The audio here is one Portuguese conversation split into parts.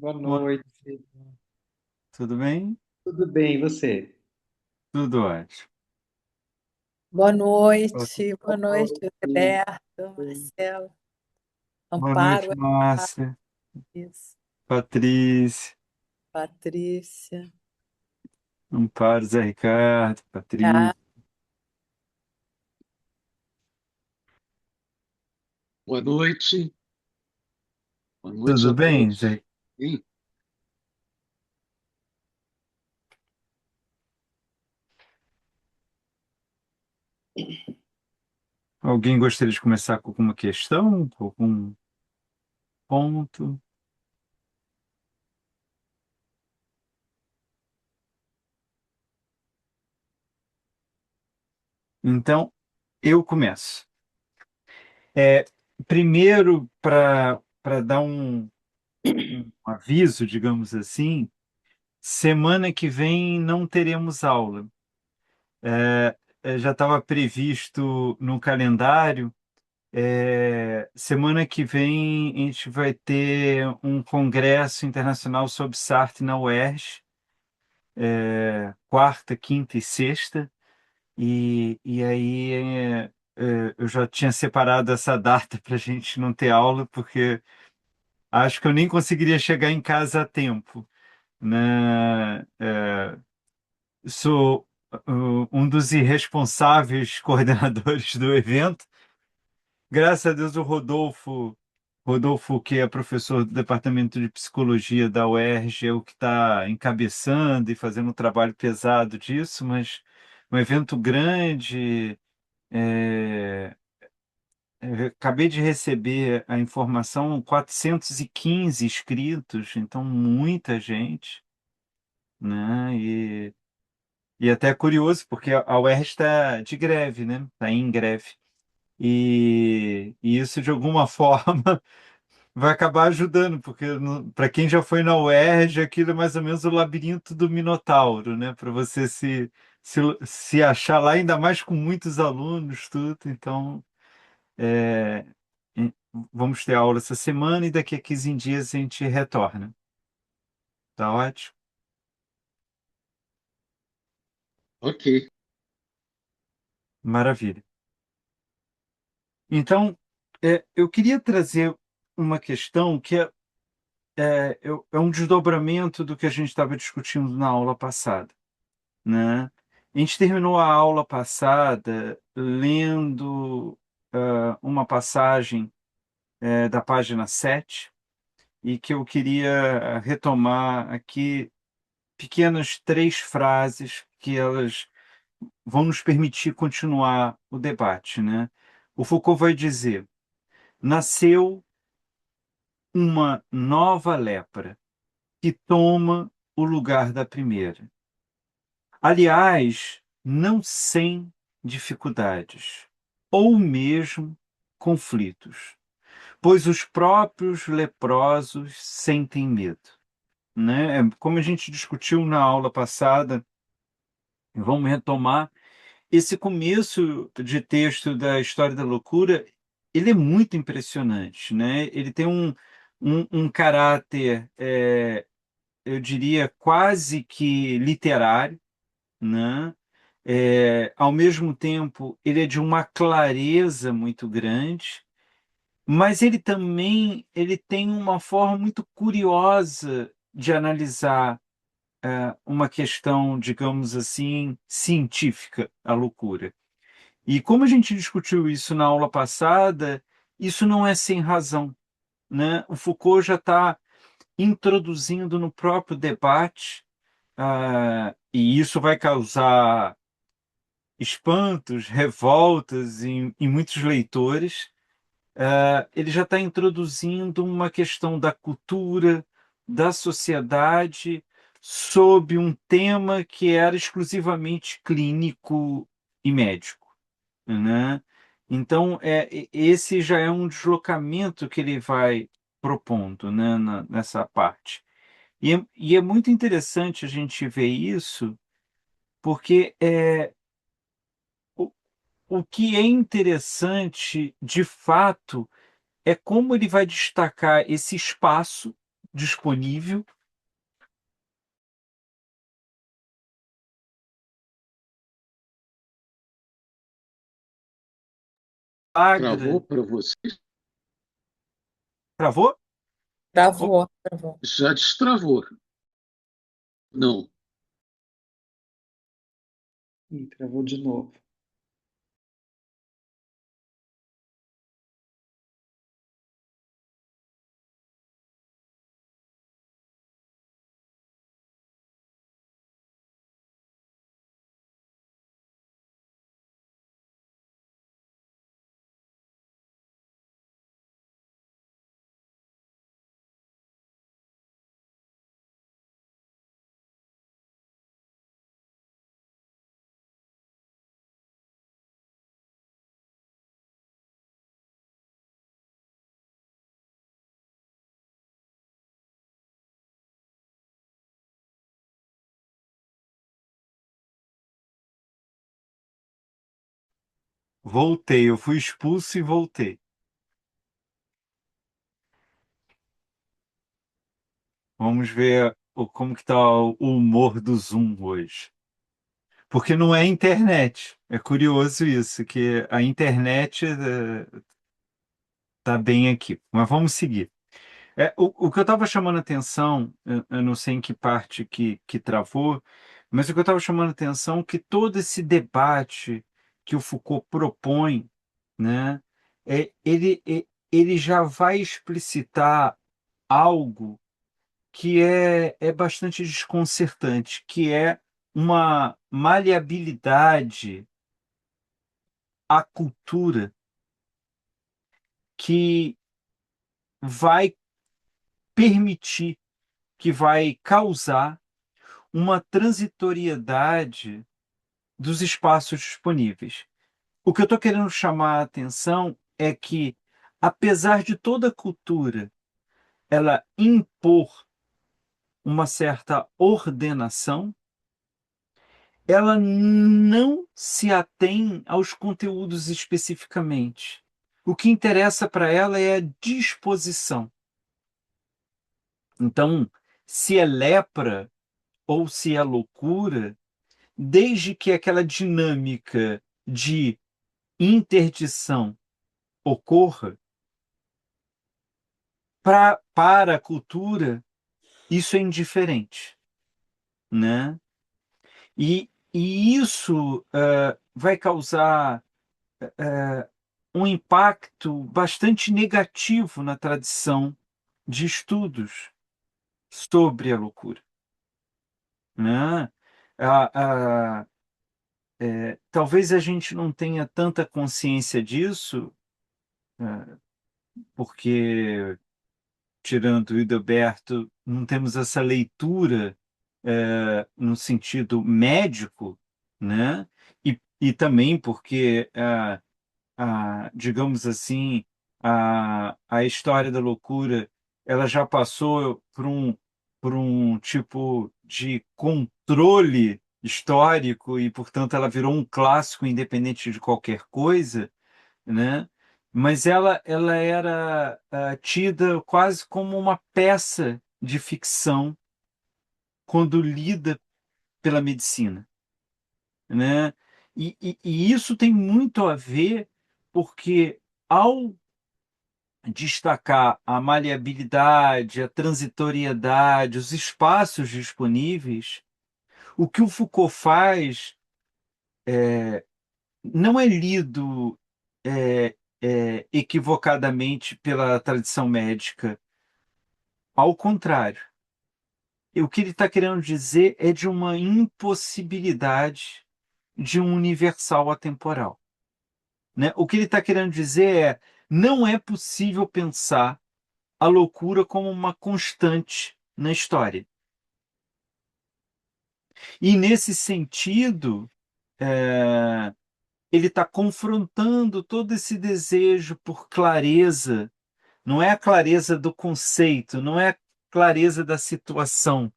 Boa Boa noite. Tudo bem? Tudo bem, e você? Tudo ótimo. Boa Boa Boa noite, noite. Roberto, Marcelo, boa noite, Amparo, Márcia, Alice, Patrícia, Patrícia. Amparo, Zé Ricardo, Ah, Patrícia. Boa noite, boa noite Tudo a bem, Zé? todos. Sim, Alguém gostaria de começar com alguma questão, com algum ponto? Então, eu começo. É, primeiro, para dar um aviso, digamos assim, semana que vem não teremos aula. Já estava previsto no calendário. Semana que vem a gente vai ter um congresso internacional sobre Sartre na UERJ, quarta, quinta e sexta, e aí eu já tinha separado essa data para a gente não ter aula, porque acho que eu nem conseguiria chegar em casa a tempo, né? Sou um dos irresponsáveis coordenadores do evento. Graças a Deus, Rodolfo, que é professor do Departamento de Psicologia da UERJ, é o que está encabeçando e fazendo um trabalho pesado disso, mas um evento grande. é, Acabei de receber a informação, 415 inscritos, então muita gente, né? E até é curioso, porque a UERJ está de greve, né? Está em greve. E isso, de alguma forma, vai acabar ajudando, porque para quem já foi na UERJ, aquilo é mais ou menos o labirinto do Minotauro, né? Para você se achar lá, ainda mais com muitos alunos, tudo. Então, é, em- vamos ter aula essa semana e daqui a 15 dias a gente retorna. Tá ótimo? ok. Maravilha. Então, eu queria trazer uma questão que é um desdobramento do que a gente estava discutindo na aula passada, né? A gente terminou a aula passada lendo uma passagem da página 7 e que eu queria retomar aqui pequenas três frases que elas vão nos permitir continuar o debate, né? O Foucault vai dizer: nasceu uma nova lepra que toma o lugar da primeira. Aliás, não sem dificuldades, ou mesmo conflitos, pois os próprios leprosos sentem medo, né? Como a gente discutiu na aula passada, vamos retomar esse começo de texto da História da Loucura. Ele é muito impressionante, né? Ele tem um caráter, eu diria, quase que literário, né? Ao mesmo tempo, ele é de uma clareza muito grande, mas ele tem uma forma muito curiosa de analisar uma questão, digamos assim, científica, a loucura. E como a gente discutiu isso na aula passada, isso não é sem razão, né? O Foucault já está introduzindo no próprio debate, e isso vai causar espantos, revoltas em muitos leitores. Ele já está introduzindo uma questão da cultura, da sociedade, sob um tema que era exclusivamente clínico e médico, né? Então, esse já é um deslocamento que ele vai propondo, né, nessa parte. E é muito interessante a gente ver isso, porque o, o que é interessante, de fato, é como ele vai destacar esse espaço, disponível. Travou Agra. para você? Travou? Travou, travou. Já destravou. Não. Ih, travou de novo. Voltei, eu fui expulso e voltei. Vamos ver como que está o humor do Zoom hoje. Porque não é internet. É curioso isso, que a internet está bem aqui. Mas vamos seguir. O que eu estava chamando a atenção, eu não sei em que parte que travou, mas o que eu estava chamando a atenção é que todo esse debate que o Foucault propõe, né, ele já vai explicitar algo que é bastante desconcertante, que é uma maleabilidade à cultura que vai permitir, que vai causar uma transitoriedade dos espaços disponíveis. O que eu estou querendo chamar a atenção é que, apesar de toda a cultura ela impor uma certa ordenação, ela não se atém aos conteúdos especificamente. O que interessa para ela é a disposição. Então, se é lepra ou se é loucura, desde que aquela dinâmica de interdição ocorra, para a cultura, isso é indiferente, né? E isso vai causar um impacto bastante negativo na tradição de estudos sobre a loucura, né? A, a, Talvez a gente não tenha tanta consciência disso, porque, tirando o Hildeberto, não temos essa leitura no sentido médico, né? E também porque digamos assim, a história da loucura, ela já passou por um tipo de controle histórico e, portanto, ela virou um clássico independente de qualquer coisa, né? Mas ela era tida quase como uma peça de ficção quando lida pela medicina, né? E isso tem muito a ver porque ao destacar a maleabilidade, a transitoriedade, os espaços disponíveis, o que o Foucault faz não é lido equivocadamente pela tradição médica. Ao contrário, o que ele está querendo dizer é de uma impossibilidade de um universal atemporal, né? O que ele está querendo dizer é não é possível pensar a loucura como uma constante na história. E, nesse sentido, ele está confrontando todo esse desejo por clareza. Não é a clareza do conceito, não é a clareza da situação,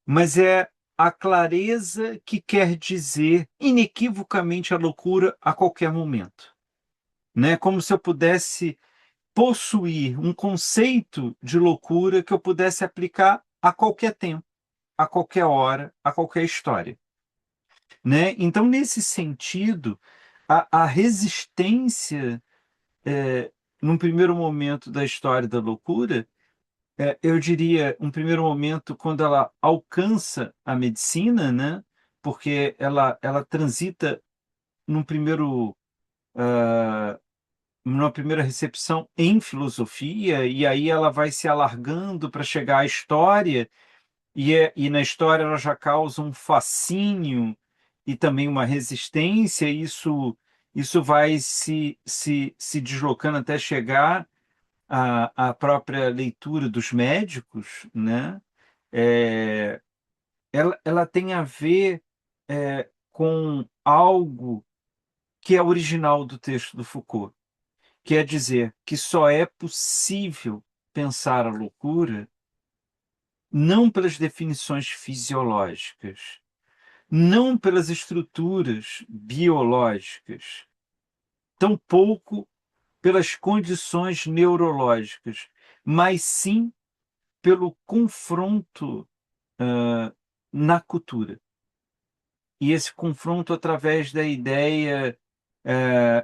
mas é a clareza que quer dizer inequivocamente a loucura a qualquer momento, né? Como se eu pudesse possuir um conceito de loucura que eu pudesse aplicar a qualquer tempo, a qualquer hora, a qualquer história, né? Então, nesse sentido, a resistência, num primeiro momento da história da loucura, eu diria, um primeiro momento quando ela alcança a medicina, né? Porque ela transita num primeiro, numa primeira recepção em filosofia, e aí ela vai se alargando para chegar à história, e na história ela já causa um fascínio e também uma resistência, e isso vai se deslocando até chegar à própria leitura dos médicos, né? É, ela tem a ver com algo que é original do texto do Foucault. Quer dizer que só é possível pensar a loucura não pelas definições fisiológicas, não pelas estruturas biológicas, tampouco pelas condições neurológicas, mas sim pelo confronto na cultura. E esse confronto através da ideia,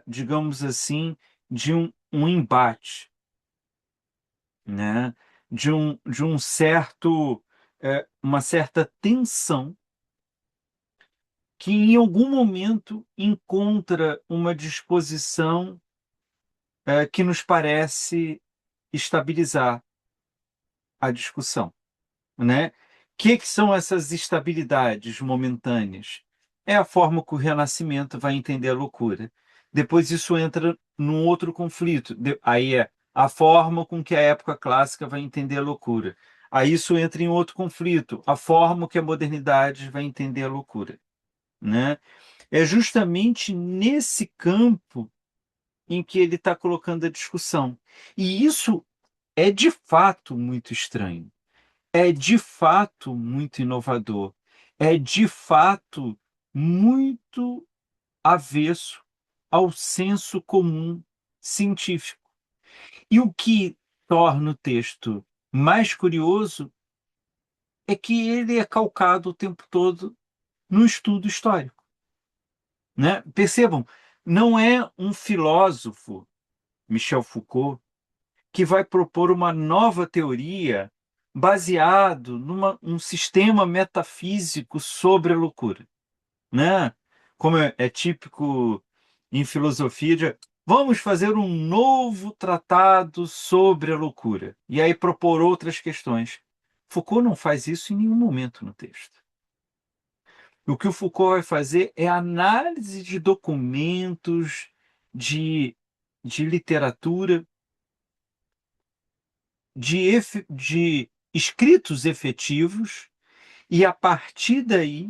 digamos assim, de um embate, né? De um certo, uma certa tensão que em algum momento encontra uma disposição, que nos parece estabilizar a discussão, né? Que são essas estabilidades momentâneas? É a forma que o Renascimento vai entender a loucura. Depois isso entra num outro conflito. Aí é a forma com que a época clássica vai entender a loucura. Aí isso entra em outro conflito. A forma que a modernidade vai entender a loucura, né? É justamente nesse campo em que ele está colocando a discussão. E isso é de fato muito estranho. É de fato muito inovador, é de fato muito avesso ao senso comum científico. E o que torna o texto mais curioso é que ele é calcado o tempo todo no estudo histórico, né? Percebam, não é um filósofo, Michel Foucault, que vai propor uma nova teoria baseado num sistema metafísico sobre a loucura, né? Como é típico em filosofia, vamos fazer um novo tratado sobre a loucura e aí propor outras questões. Foucault não faz isso em nenhum momento no texto. O que o Foucault vai fazer é análise de documentos, de literatura, de escritos efetivos, e a partir daí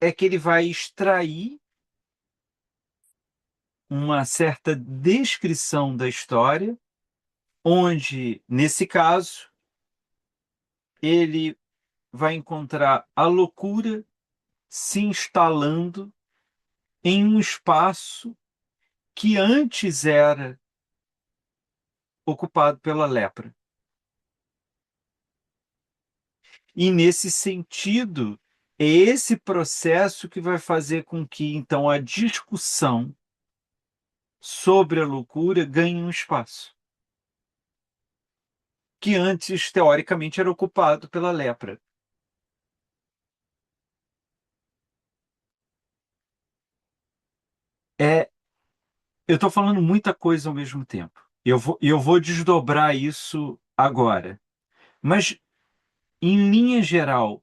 é que ele vai extrair uma certa descrição da história, onde, nesse caso, ele vai encontrar a loucura se instalando em um espaço que antes era ocupado pela lepra. E, nesse sentido, é esse processo que vai fazer com que, então, a discussão sobre a loucura ganhe um espaço que antes, teoricamente, era ocupado pela lepra. É, eu estou falando muita coisa ao mesmo tempo. Eu vou desdobrar isso agora. Mas, em linha geral,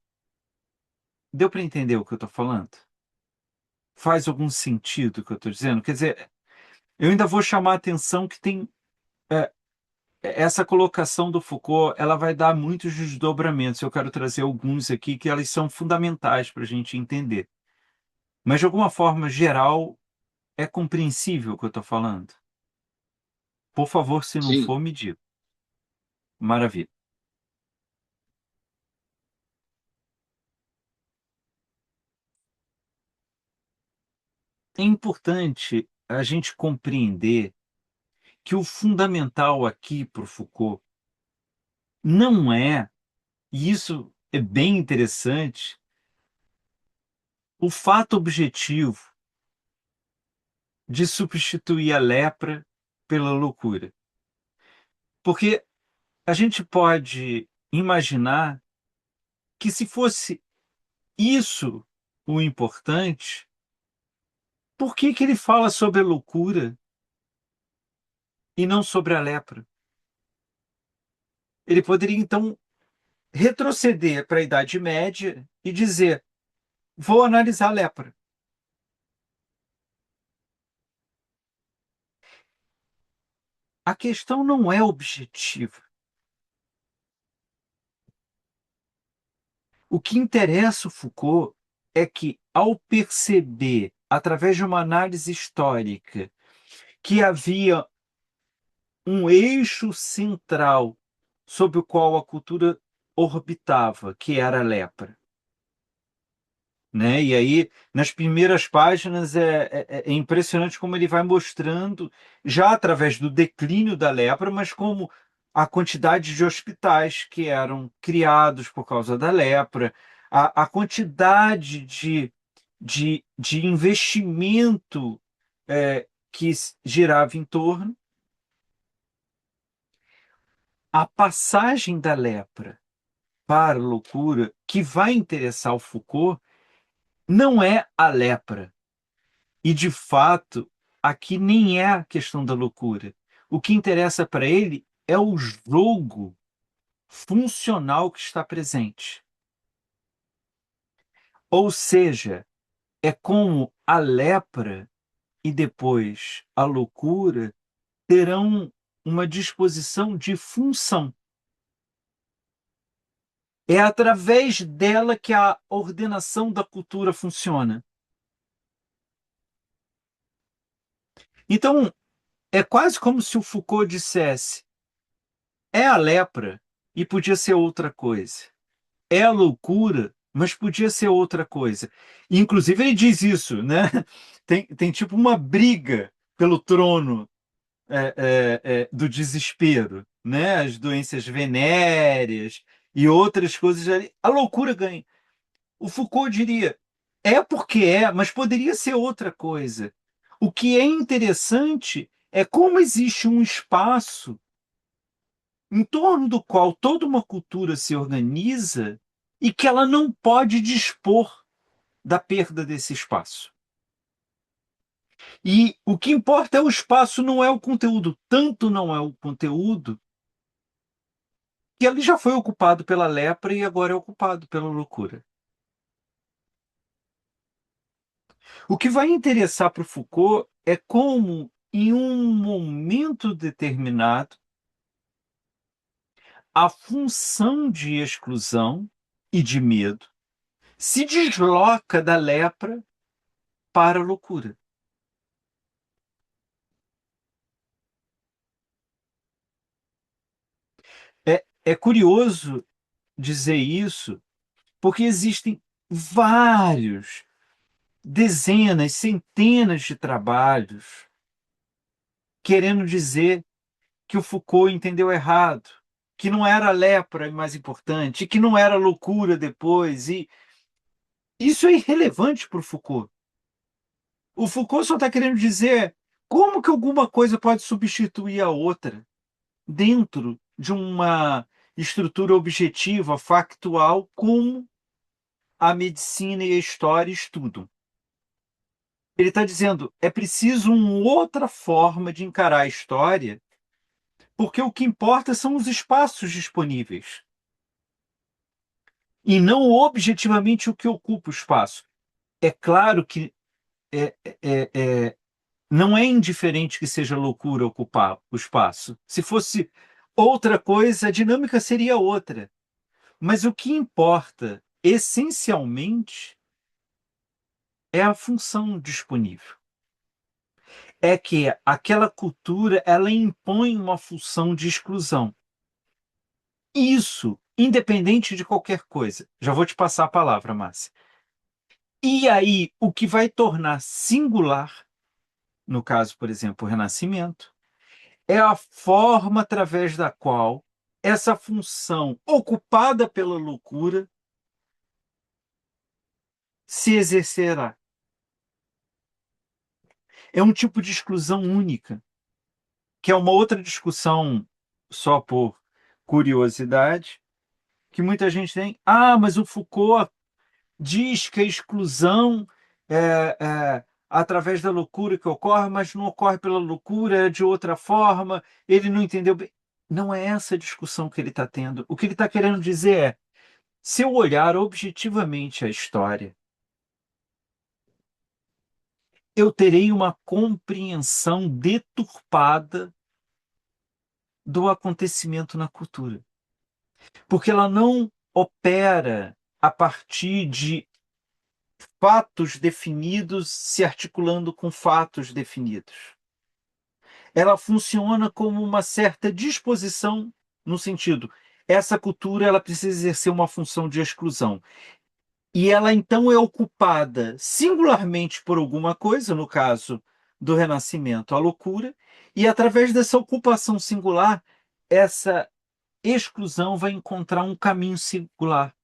deu para entender o que eu estou falando? Faz algum sentido o que eu estou dizendo? Quer dizer, eu ainda vou chamar a atenção que tem essa colocação do Foucault, ela vai dar muitos desdobramentos. Eu quero trazer alguns aqui que elas são fundamentais para a gente entender. Mas, de alguma forma geral, é compreensível o que eu estou falando? Por favor, se não Sim, for, me diga. Maravilha. É importante a gente compreender que o fundamental aqui para o Foucault não é, e isso é bem interessante, o fato objetivo de substituir a lepra pela loucura. Porque a gente pode imaginar que se fosse isso o importante, por que que ele fala sobre a loucura e não sobre a lepra? Ele poderia, então, retroceder para a Idade Média e dizer: vou analisar a lepra. A questão não é objetiva. O que interessa o Foucault é que, ao perceber, através de uma análise histórica, que havia um eixo central sobre o qual a cultura orbitava, que era a lepra, né? E aí, nas primeiras páginas, é impressionante como ele vai mostrando, já através do declínio da lepra, mas como a quantidade de hospitais que eram criados por causa da lepra, a quantidade de investimento que girava em torno, a passagem da lepra para a loucura, que vai interessar o Foucault, não é a lepra. E, de fato, aqui nem é a questão da loucura. O que interessa para ele é o jogo funcional que está presente. Ou seja, é como a lepra e depois a loucura terão uma disposição de função. É através dela que a ordenação da cultura funciona. Então, é quase como se o Foucault dissesse: é a lepra e podia ser outra coisa. É a loucura, mas podia ser outra coisa. E, inclusive, ele diz isso, né? Tem tipo uma briga pelo trono do desespero, né? As doenças venéreas e outras coisas ali. A loucura ganha. O Foucault diria: é porque é, mas poderia ser outra coisa. O que é interessante é como existe um espaço em torno do qual toda uma cultura se organiza e que ela não pode dispor da perda desse espaço. E o que importa é o espaço, não é o conteúdo. Tanto não é o conteúdo que ele já foi ocupado pela lepra e agora é ocupado pela loucura. O que vai interessar para o Foucault é como, em um momento determinado, a função de exclusão e de medo se desloca da lepra para a loucura. É curioso dizer isso, porque existem vários, dezenas, centenas de trabalhos querendo dizer que o Foucault entendeu errado, que não era a lepra mais importante, que não era loucura depois. E isso é irrelevante para o Foucault. O Foucault só está querendo dizer como que alguma coisa pode substituir a outra dentro de uma estrutura objetiva, factual, como a medicina e a história estudam. Ele está dizendo, é preciso uma outra forma de encarar a história, porque o que importa são os espaços disponíveis, e não objetivamente o que ocupa o espaço. É claro que é, é, é, não é indiferente que seja loucura ocupar o espaço. Se fosse outra coisa, a dinâmica seria outra. Mas o que importa, essencialmente, é a função disponível. É que aquela cultura ela impõe uma função de exclusão. Isso, independente de qualquer coisa. Já vou te passar a palavra, Márcia. E aí, o que vai tornar singular, no caso, por exemplo, o Renascimento, é a forma através da qual essa função ocupada pela loucura se exercerá. É um tipo de exclusão única, que é uma outra discussão, só por curiosidade, que muita gente tem. Ah, mas o Foucault diz que a exclusão é através da loucura que ocorre, mas não ocorre pela loucura, é de outra forma, ele não entendeu bem. Não é essa a discussão que ele está tendo. O que ele está querendo dizer é, se eu olhar objetivamente a história, eu terei uma compreensão deturpada do acontecimento na cultura. Porque ela não opera a partir de fatos definidos se articulando com fatos definidos. Ela funciona como uma certa disposição no sentido, essa cultura ela precisa exercer uma função de exclusão. E ela então é ocupada singularmente por alguma coisa, no caso do Renascimento, a loucura, e através dessa ocupação singular, essa exclusão vai encontrar um caminho singular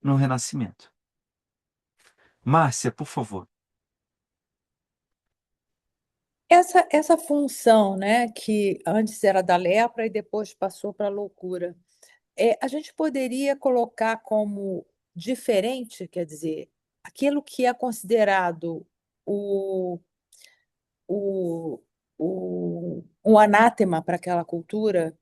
no Renascimento. Márcia, por favor. Essa função, né, que antes era da lepra e depois passou para a loucura, a gente poderia colocar como diferente, quer dizer, aquilo que é considerado o, o, um anátema para aquela cultura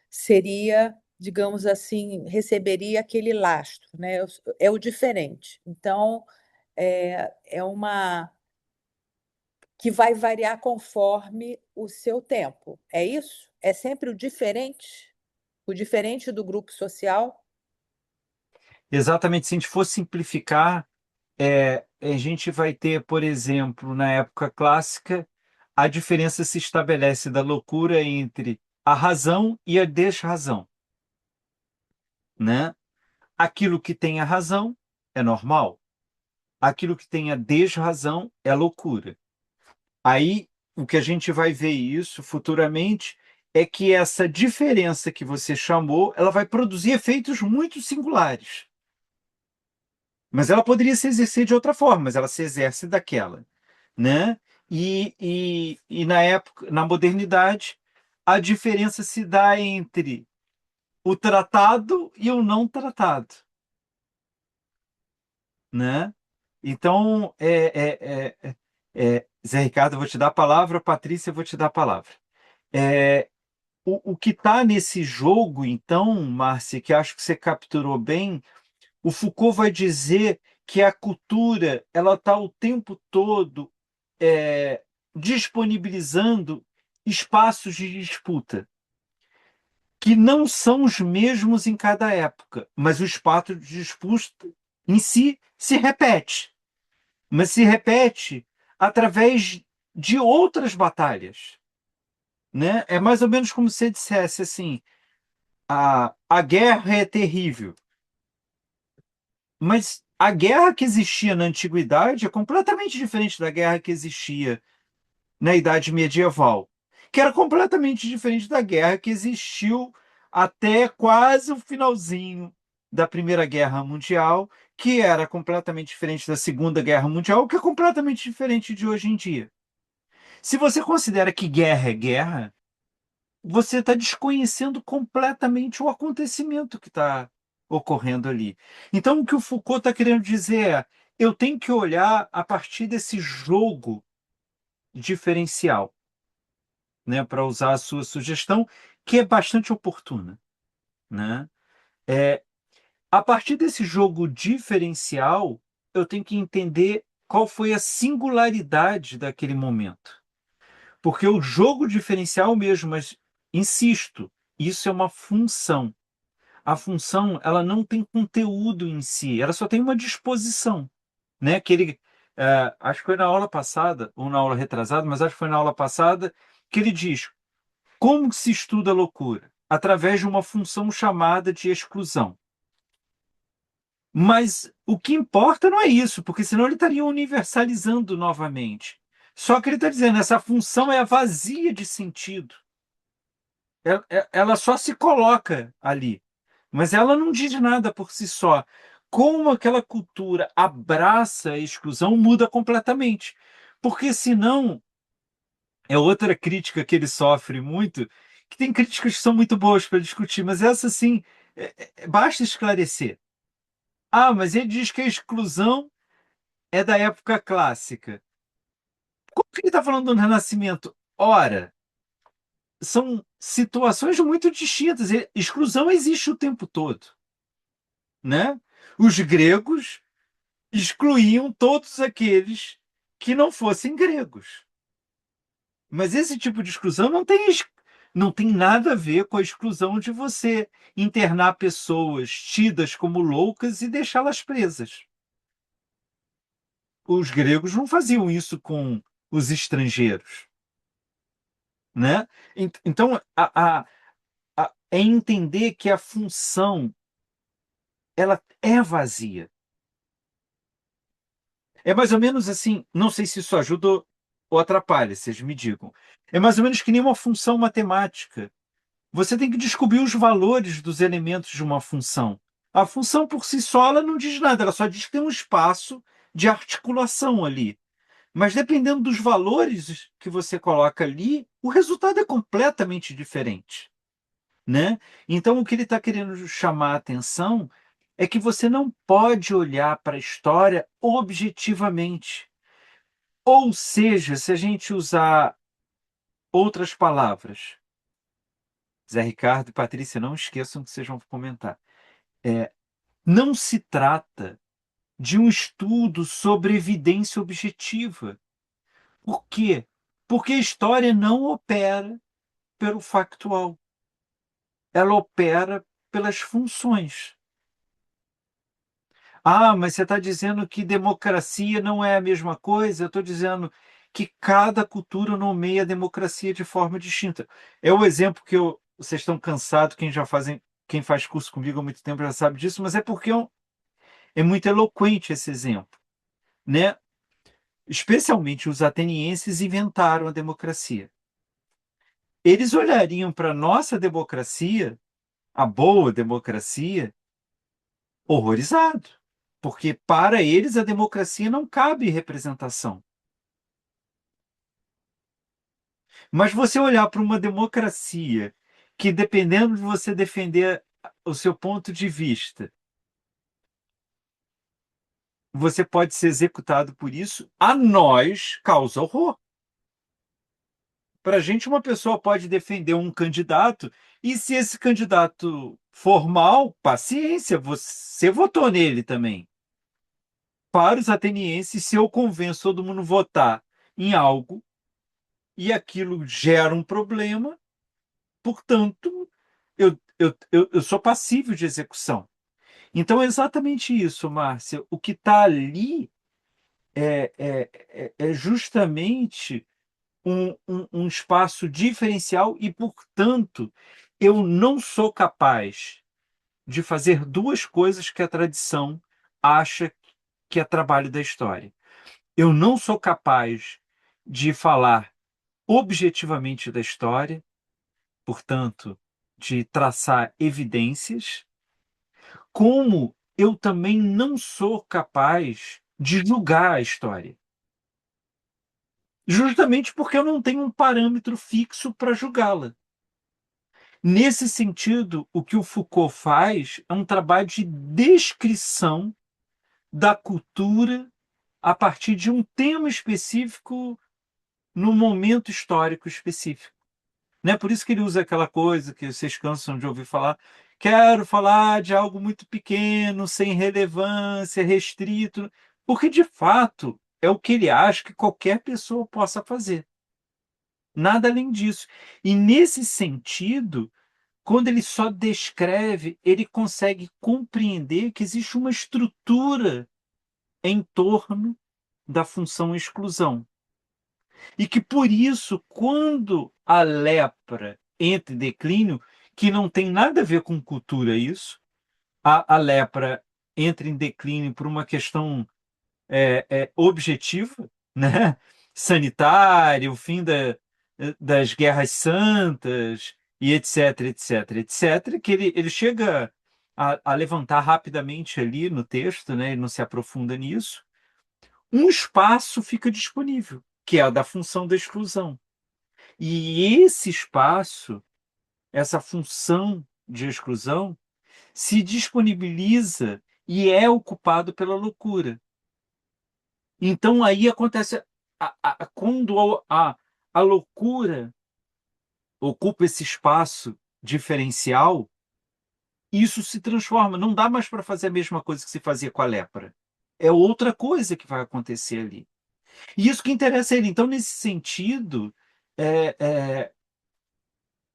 seria, digamos assim, receberia aquele lastro, né? É o diferente. Então, é uma que vai variar conforme o seu tempo. É isso? É sempre o diferente do grupo social? Exatamente, se a gente for simplificar, a gente vai ter, por exemplo, na época clássica, a diferença se estabelece da loucura entre a razão e a desrazão, né? Aquilo que tem a razão é normal, aquilo que tem a desrazão é loucura. Aí, o que a gente vai ver isso futuramente é que essa diferença que você chamou, ela vai produzir efeitos muito singulares. Mas ela poderia se exercer de outra forma, mas ela se exerce daquela, né? E na época, na modernidade, a diferença se dá entre o tratado e o não tratado, né? Então, Zé Ricardo, eu vou te dar a palavra, Patrícia, eu vou te dar a palavra. O que está nesse jogo, então, Márcia, que acho que você capturou bem, o Foucault vai dizer que a cultura ela está o tempo todo disponibilizando espaços de disputa que não são os mesmos em cada época, mas o espaço de disputa em si se repete, mas se repete através de outras batalhas, né? É mais ou menos como se dissesse assim, a guerra é terrível, mas a guerra que existia na antiguidade é completamente diferente da guerra que existia na Idade Medieval, que era completamente diferente da guerra que existiu até quase o finalzinho da Primeira Guerra Mundial, que era completamente diferente da Segunda Guerra Mundial, que é completamente diferente de hoje em dia. Se você considera que guerra é guerra, você está desconhecendo completamente o acontecimento que está ocorrendo ali. Então, o que o Foucault está querendo dizer é: eu tenho que olhar a partir desse jogo diferencial, né, para usar a sua sugestão, que é bastante oportuna, né? A partir desse jogo diferencial, eu tenho que entender qual foi a singularidade daquele momento. Porque o jogo diferencial mesmo, mas insisto, isso é uma função. A função, ela não tem conteúdo em si, ela só tem uma disposição, né? Que ele, acho que foi na aula passada, ou na aula retrasada, mas acho que foi na aula passada, que ele diz como se estuda a loucura? Através de uma função chamada de exclusão. Mas o que importa não é isso, porque senão ele estaria universalizando novamente. Só que ele está dizendo, essa função é vazia de sentido. Ela só se coloca ali, mas ela não diz nada por si só. Como aquela cultura abraça a exclusão, muda completamente. Porque senão, é outra crítica que ele sofre muito, que tem críticas que são muito boas para discutir, mas essa sim, basta esclarecer. Ah, mas ele diz que a exclusão é da época clássica. Como que ele está falando do Renascimento? Ora, são situações muito distintas. Exclusão existe o tempo todo, né? Os gregos excluíam todos aqueles que não fossem gregos. Mas esse tipo de exclusão não tem nada a ver com a exclusão de você internar pessoas tidas como loucas e deixá-las presas. Os gregos não faziam isso com os estrangeiros, né? Então, é entender que a função ela é vazia. É mais ou menos assim, não sei se isso ajuda ou atrapalha, vocês me digam. É mais ou menos que nem uma função matemática. Você tem que descobrir os valores dos elementos de uma função. A função por si só ela não diz nada, ela só diz que tem um espaço de articulação ali. Mas dependendo dos valores que você coloca ali, o resultado é completamente diferente, né? Então, o que ele está querendo chamar a atenção é que você não pode olhar para a história objetivamente. Ou seja, se a gente usar outras palavras, Zé Ricardo e Patrícia, não esqueçam que vocês vão comentar. Não se trata de um estudo sobre evidência objetiva. Por quê? Porque a história não opera pelo factual. Ela opera pelas funções. Ah, mas você está dizendo que democracia não é a mesma coisa? Eu estou dizendo que cada cultura nomeia a democracia de forma distinta. É o exemplo que vocês estão cansados, quem faz curso comigo há muito tempo já sabe disso, mas é porque é muito eloquente esse exemplo, né? Especialmente os atenienses inventaram a democracia. Eles olhariam para a nossa democracia, a boa democracia, horrorizado, porque para eles a democracia não cabe representação. Mas você olhar para uma democracia que, dependendo de você defender o seu ponto de vista, você pode ser executado por isso, a nós causa horror. Para a gente, uma pessoa pode defender um candidato, e se esse candidato for mal, paciência, você votou nele também. Para os atenienses, se eu convenço todo mundo a votar em algo e aquilo gera um problema, portanto, eu sou passível de execução. Então é exatamente isso, Márcia. O que está ali é justamente um espaço diferencial e, portanto, eu não sou capaz de fazer duas coisas que a tradição acha que é trabalho da história. Eu não sou capaz de falar objetivamente da história, portanto, de traçar evidências, como eu também não sou capaz de julgar a história. Justamente porque eu não tenho um parâmetro fixo para julgá-la. Nesse sentido, o que o Foucault faz é um trabalho de descrição da cultura a partir de um tema específico, num momento histórico específico. Né? Por isso que ele usa aquela coisa que vocês cansam de ouvir falar: quero falar de algo muito pequeno, sem relevância, restrito, porque de fato é o que ele acha que qualquer pessoa possa fazer. Nada além disso. E nesse sentido, quando ele só descreve, ele consegue compreender que existe uma estrutura em torno da função exclusão. E que por isso, quando a lepra entra em declínio, que não tem nada a ver com cultura isso, a lepra entra em declínio por uma questão objetiva, né? sanitária, o fim das guerras santas, e etc, etc, etc, que ele chega a levantar rapidamente ali no texto, né? Ele não se aprofunda nisso. Um espaço fica disponível, que é a da função da exclusão. E esse espaço, essa função de exclusão, se disponibiliza e é ocupado pela loucura. Então aí acontece quando a loucura ocupa esse espaço diferencial, isso se transforma. Não dá mais para fazer a mesma coisa que se fazia com a lepra. É outra coisa que vai acontecer ali. E isso que interessa a ele. Então, nesse sentido, é, é,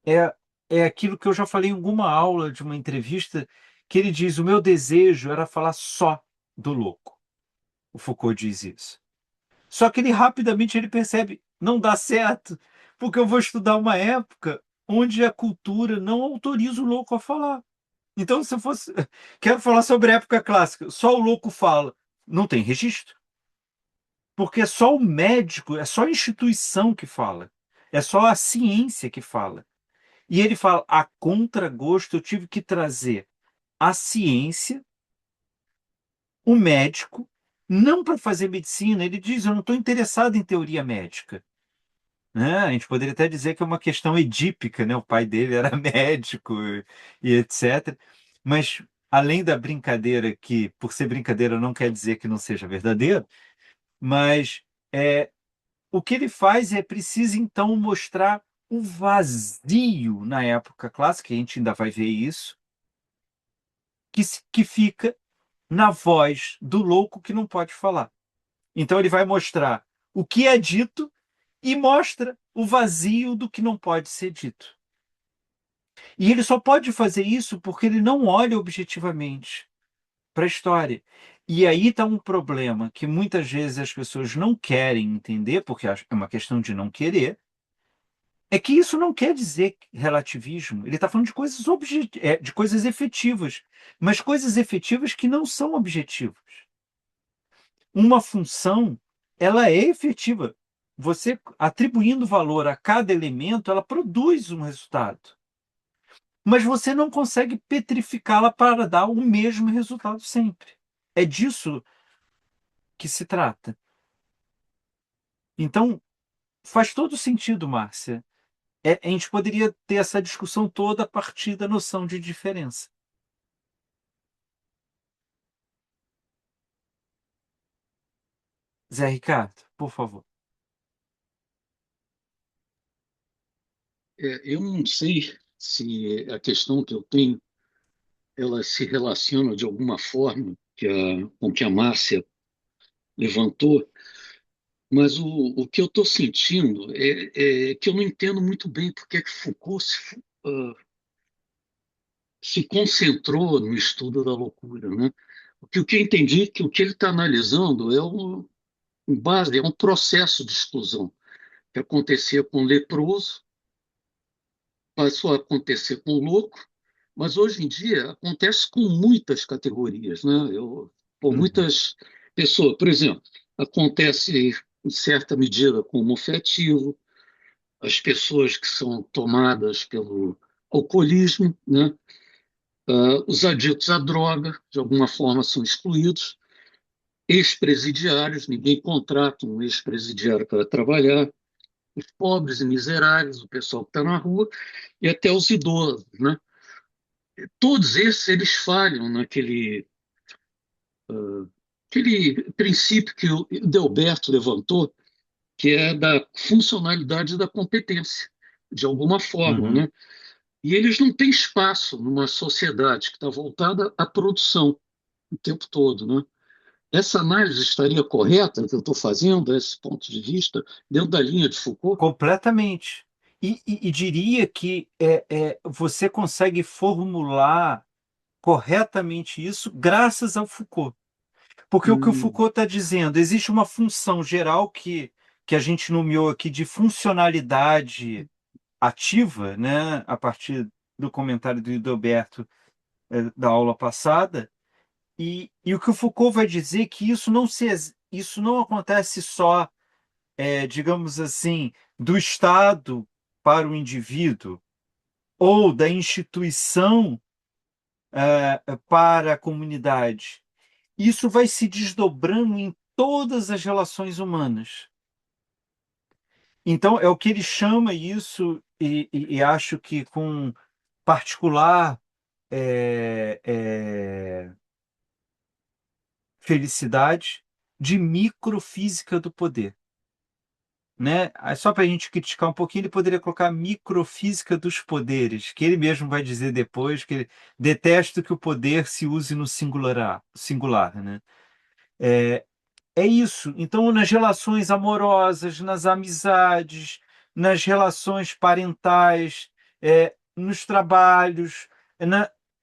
é, é aquilo que eu já falei em alguma aula de uma entrevista, que ele diz: o meu desejo era falar só do louco. O Foucault diz isso. Só que ele rapidamente ele percebe, não dá certo, porque eu vou estudar uma época onde a cultura não autoriza o louco a falar. Então, se eu fosse, quero falar sobre a época clássica, só o louco fala, não tem registro, porque é só o médico, é só a instituição que fala, é só a ciência que fala. E ele fala, a contragosto eu tive que trazer a ciência, o médico, não para fazer medicina. Ele diz, eu não estou interessado em teoria médica. Né? A gente poderia até dizer que é uma questão edípica, né? O pai dele era médico e etc. Mas, além da brincadeira, que por ser brincadeira não quer dizer que não seja verdadeiro, mas o que ele faz é preciso, então, mostrar o vazio na época clássica, a gente ainda vai ver isso, que fica na voz do louco que não pode falar. Então, ele vai mostrar o que é dito e mostra o vazio do que não pode ser dito. E ele só pode fazer isso porque ele não olha objetivamente para a história. E aí está um problema que muitas vezes as pessoas não querem entender, porque é uma questão de não querer, é que isso não quer dizer relativismo. Ele está falando de coisas de coisas efetivas, mas coisas efetivas que não são objetivas. Uma função, ela é efetiva. Você atribuindo valor a cada elemento, ela produz um resultado. Mas você não consegue petrificá-la para dar o mesmo resultado sempre. É disso que se trata. Então, faz todo sentido, Márcia. A gente poderia ter essa discussão toda a partir da noção de diferença. Zé Ricardo, por favor. Eu não sei se a questão que eu tenho ela se relaciona de alguma forma com que a Márcia levantou, mas o que eu estou sentindo é que eu não entendo muito bem porque que Foucault se concentrou no estudo da loucura, né? Porque o que eu entendi é que o que ele está analisando em base, é um processo de exclusão que acontecia com o leproso, passou a acontecer com o louco, mas hoje em dia acontece com muitas categorias, né? Com Uhum, muitas pessoas. Por exemplo, acontece em certa medida com o homoafetivo, as pessoas que são tomadas pelo alcoolismo, né? Os aditos à droga, de alguma forma, são excluídos. Ex-presidiários, ninguém contrata um ex-presidiário para trabalhar. Os pobres e miseráveis, o pessoal que está na rua, e até os idosos, né? Todos esses eles falham aquele princípio que o Delberto levantou, que é da funcionalidade da competência, de alguma forma, uhum. né? E eles não têm espaço numa sociedade que está voltada à produção o tempo todo, né? Essa análise estaria correta que eu estou fazendo, esse ponto de vista, dentro da linha de Foucault? Completamente. E diria que você consegue formular corretamente isso graças ao Foucault. Porque o que o Hum, Foucault está dizendo, existe uma função geral que a gente nomeou aqui de funcionalidade ativa, né, a partir do comentário do Hildeberto da aula passada, e o que o Foucault vai dizer é que isso não acontece só digamos assim, do Estado para o indivíduo, ou da instituição para a comunidade, isso vai se desdobrando em todas as relações humanas. Então, é o que ele chama isso, e acho que com particular felicidade, de microfísica do poder. Né? Só para a gente criticar um pouquinho, ele poderia colocar microfísica dos poderes, que ele mesmo vai dizer depois que ele detesta que o poder se use no singular, né? É isso. Então, nas relações amorosas, nas amizades, nas relações parentais, nos trabalhos,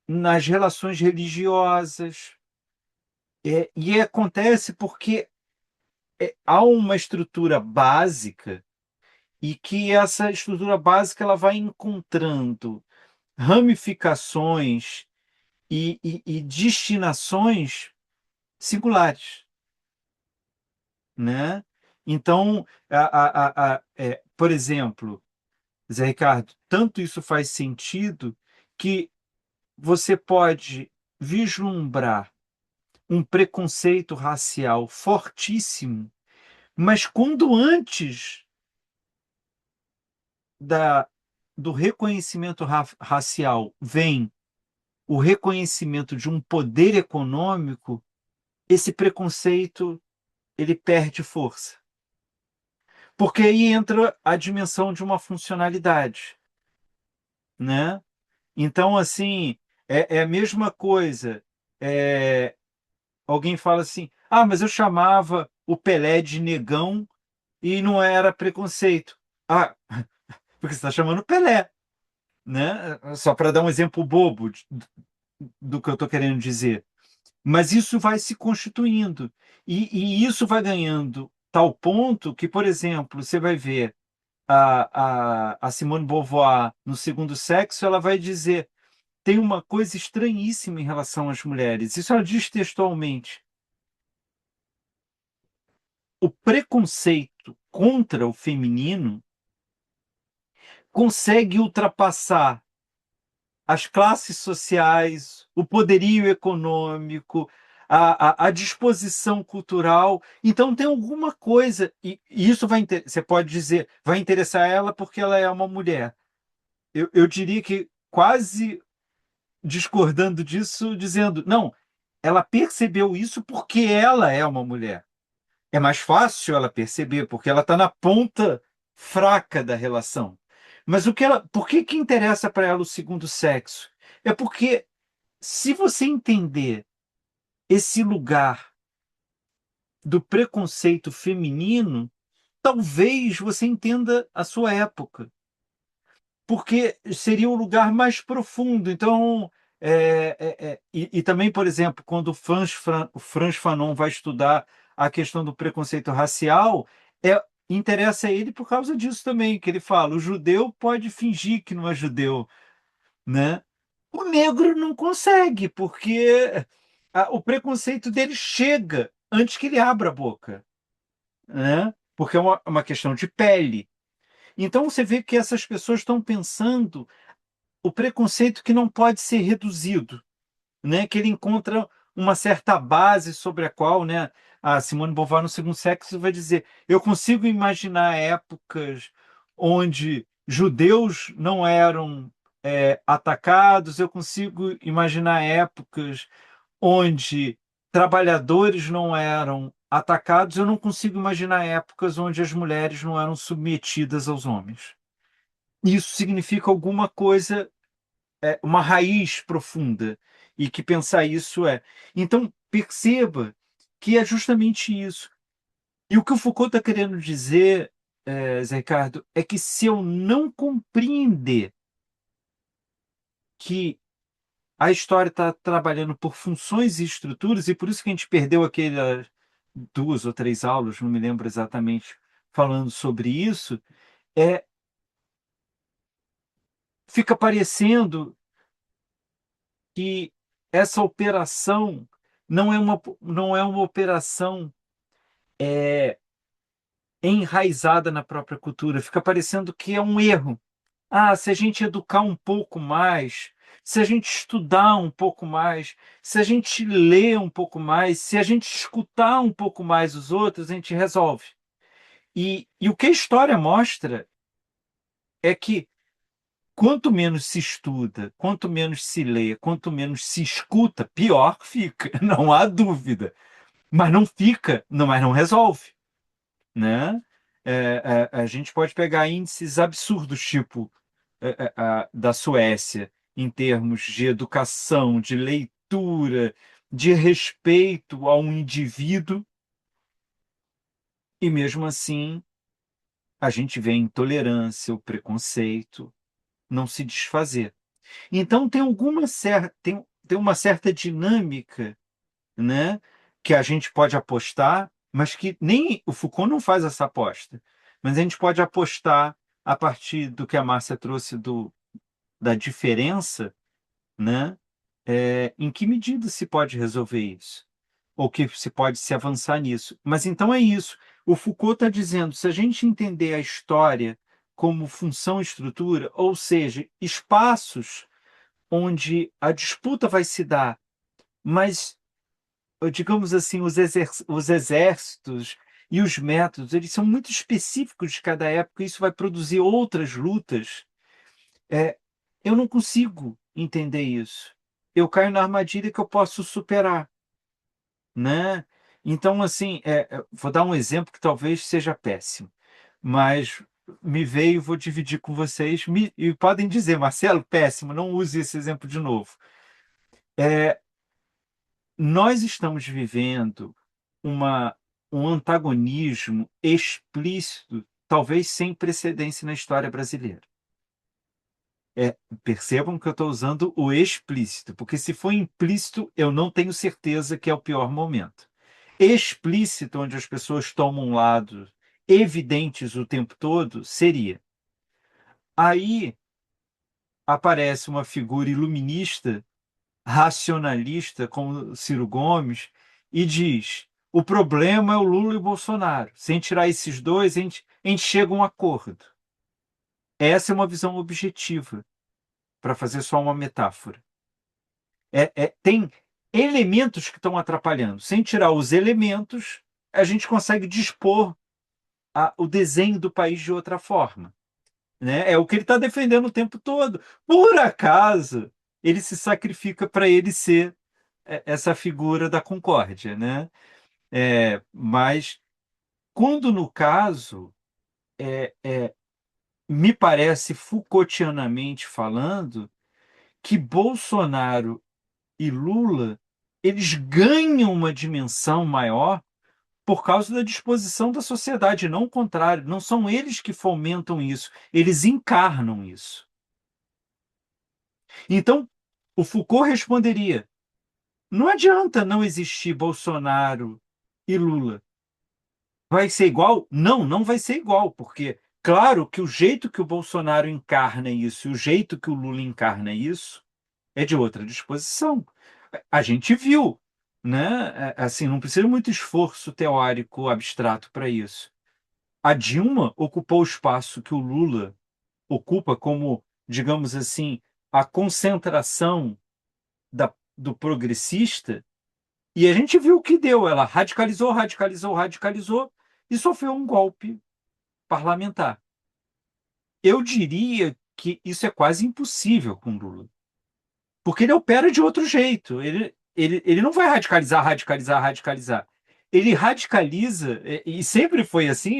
nas relações religiosas. E acontece porque há uma estrutura básica e que essa estrutura básica ela vai encontrando ramificações e destinações singulares, né? Então, por exemplo, Zé Ricardo, tanto isso faz sentido que você pode vislumbrar um preconceito racial fortíssimo, mas quando antes da, do reconhecimento racial vem o reconhecimento de um poder econômico, esse preconceito ele perde força. Porque aí entra a dimensão de uma funcionalidade, né? Então, assim, é a mesma coisa. É, alguém fala assim, mas eu chamava o Pelé de negão e não era preconceito. Ah, porque você está chamando Pelé, né? Só para dar um exemplo bobo do que eu estou querendo dizer. Mas isso vai se constituindo. E isso vai ganhando tal ponto que, por exemplo, você vai ver a Simone de Beauvoir no Segundo Sexo, ela vai dizer tem uma coisa estranhíssima em relação às mulheres. Isso ela diz textualmente. O preconceito contra o feminino consegue ultrapassar as classes sociais, o poderio econômico, a disposição cultural. Então, tem alguma coisa, e isso você pode dizer, vai interessar ela porque ela é uma mulher. Eu diria que quase discordando disso, dizendo, não, ela percebeu isso porque ela é uma mulher. É mais fácil ela perceber, porque ela está na ponta fraca da relação. Mas por que que interessa para ela o segundo sexo? É porque se você entender esse lugar do preconceito feminino, talvez você entenda a sua época, porque seria um lugar mais profundo. Então, e também, por exemplo, quando o Frantz Fanon vai estudar a questão do preconceito racial, interessa a ele por causa disso também, que ele fala, o judeu pode fingir que não é judeu, né? O negro não consegue, porque o preconceito dele chega antes que ele abra a boca, né? Porque é uma questão de pele. Então você vê que essas pessoas estão pensando o preconceito que não pode ser reduzido, né? Que ele encontra uma certa base sobre a qual, né, a Simone de Beauvoir no Segundo Sexo vai dizer: eu consigo imaginar épocas onde judeus não eram atacados, eu consigo imaginar épocas onde trabalhadores não eram atacados, eu não consigo imaginar épocas onde as mulheres não eram submetidas aos homens. Isso significa alguma coisa, uma raiz profunda, e que pensar isso é. Então, perceba que é justamente isso. E o que o Foucault está querendo dizer, Zé Ricardo, é que se eu não compreender que a história está trabalhando por funções e estruturas, e por isso que a gente perdeu aquelas 2 ou 3 aulas, não me lembro exatamente, falando sobre isso, fica parecendo que essa operação não é uma operação enraizada na própria cultura, fica parecendo que é um erro. Ah, se a gente educar um pouco mais, se a gente estudar um pouco mais, se a gente ler um pouco mais, se a gente escutar um pouco mais os outros, a gente resolve. E o que a história mostra é que quanto menos se estuda, quanto menos se lê, quanto menos se escuta, pior fica, não há dúvida. Mas não fica, não, mas não resolve, né? A gente pode pegar índices absurdos, tipo da Suécia, em termos de educação, de leitura, de respeito a um indivíduo, e mesmo assim a gente vê a intolerância, o preconceito não se desfazer. Então tem uma certa dinâmica, né, que a gente pode apostar, mas que nem o Foucault não faz essa aposta. Mas a gente pode apostar a partir do que a Márcia trouxe da diferença, né? Em que medida se pode resolver isso? Ou que se pode se avançar nisso? Mas então é isso. O Foucault está dizendo, se a gente entender a história como função e estrutura, ou seja, espaços onde a disputa vai se dar, mas, digamos assim, os exércitos e os métodos, eles são muito específicos de cada época, e isso vai produzir outras lutas. É, eu não consigo entender isso. Eu caio na armadilha que eu posso superar, né? Então, assim, vou dar um exemplo que talvez seja péssimo, mas me veio, vou dividir com vocês, e podem dizer, Marcelo, péssimo, não use esse exemplo de novo. Nós estamos vivendo uma, um antagonismo explícito, talvez sem precedência na história brasileira. Percebam que eu estou usando o explícito, porque se for implícito, eu não tenho certeza que é o pior momento. Explícito, onde as pessoas tomam lados evidentes o tempo todo, seria. Aí aparece uma figura iluminista, racionalista, como Ciro Gomes, e diz: o problema é o Lula e o Bolsonaro. Sem tirar esses dois, a gente chega a um acordo. Essa é uma visão objetiva, para fazer só uma metáfora. Tem elementos que estão atrapalhando. Sem tirar os elementos, a gente consegue dispor o desenho do país de outra forma, né? É o que ele está defendendo o tempo todo. Por acaso, ele se sacrifica para ele ser essa figura da concórdia, né? Mas quando no caso, me parece Foucaultianamente falando, que Bolsonaro e Lula eles ganham uma dimensão maior por causa da disposição da sociedade, não o contrário. Não são eles que fomentam isso, eles encarnam isso. Então, o Foucault responderia: não adianta não existir Bolsonaro e Lula. Vai ser igual? Não, não vai ser igual, porque, claro, que o jeito que o Bolsonaro encarna isso e o jeito que o Lula encarna isso é de outra disposição. A gente viu, né? Assim, não precisa muito esforço teórico abstrato para isso. A Dilma ocupou o espaço que o Lula ocupa como, digamos assim, a concentração do progressista, e a gente viu o que deu. Ela radicalizou, radicalizou, radicalizou e sofreu um golpe parlamentar. Eu diria que isso é quase impossível com Lula, porque ele opera de outro jeito. Ele não vai radicalizar, radicalizar, radicalizar. Ele radicaliza, e sempre foi assim,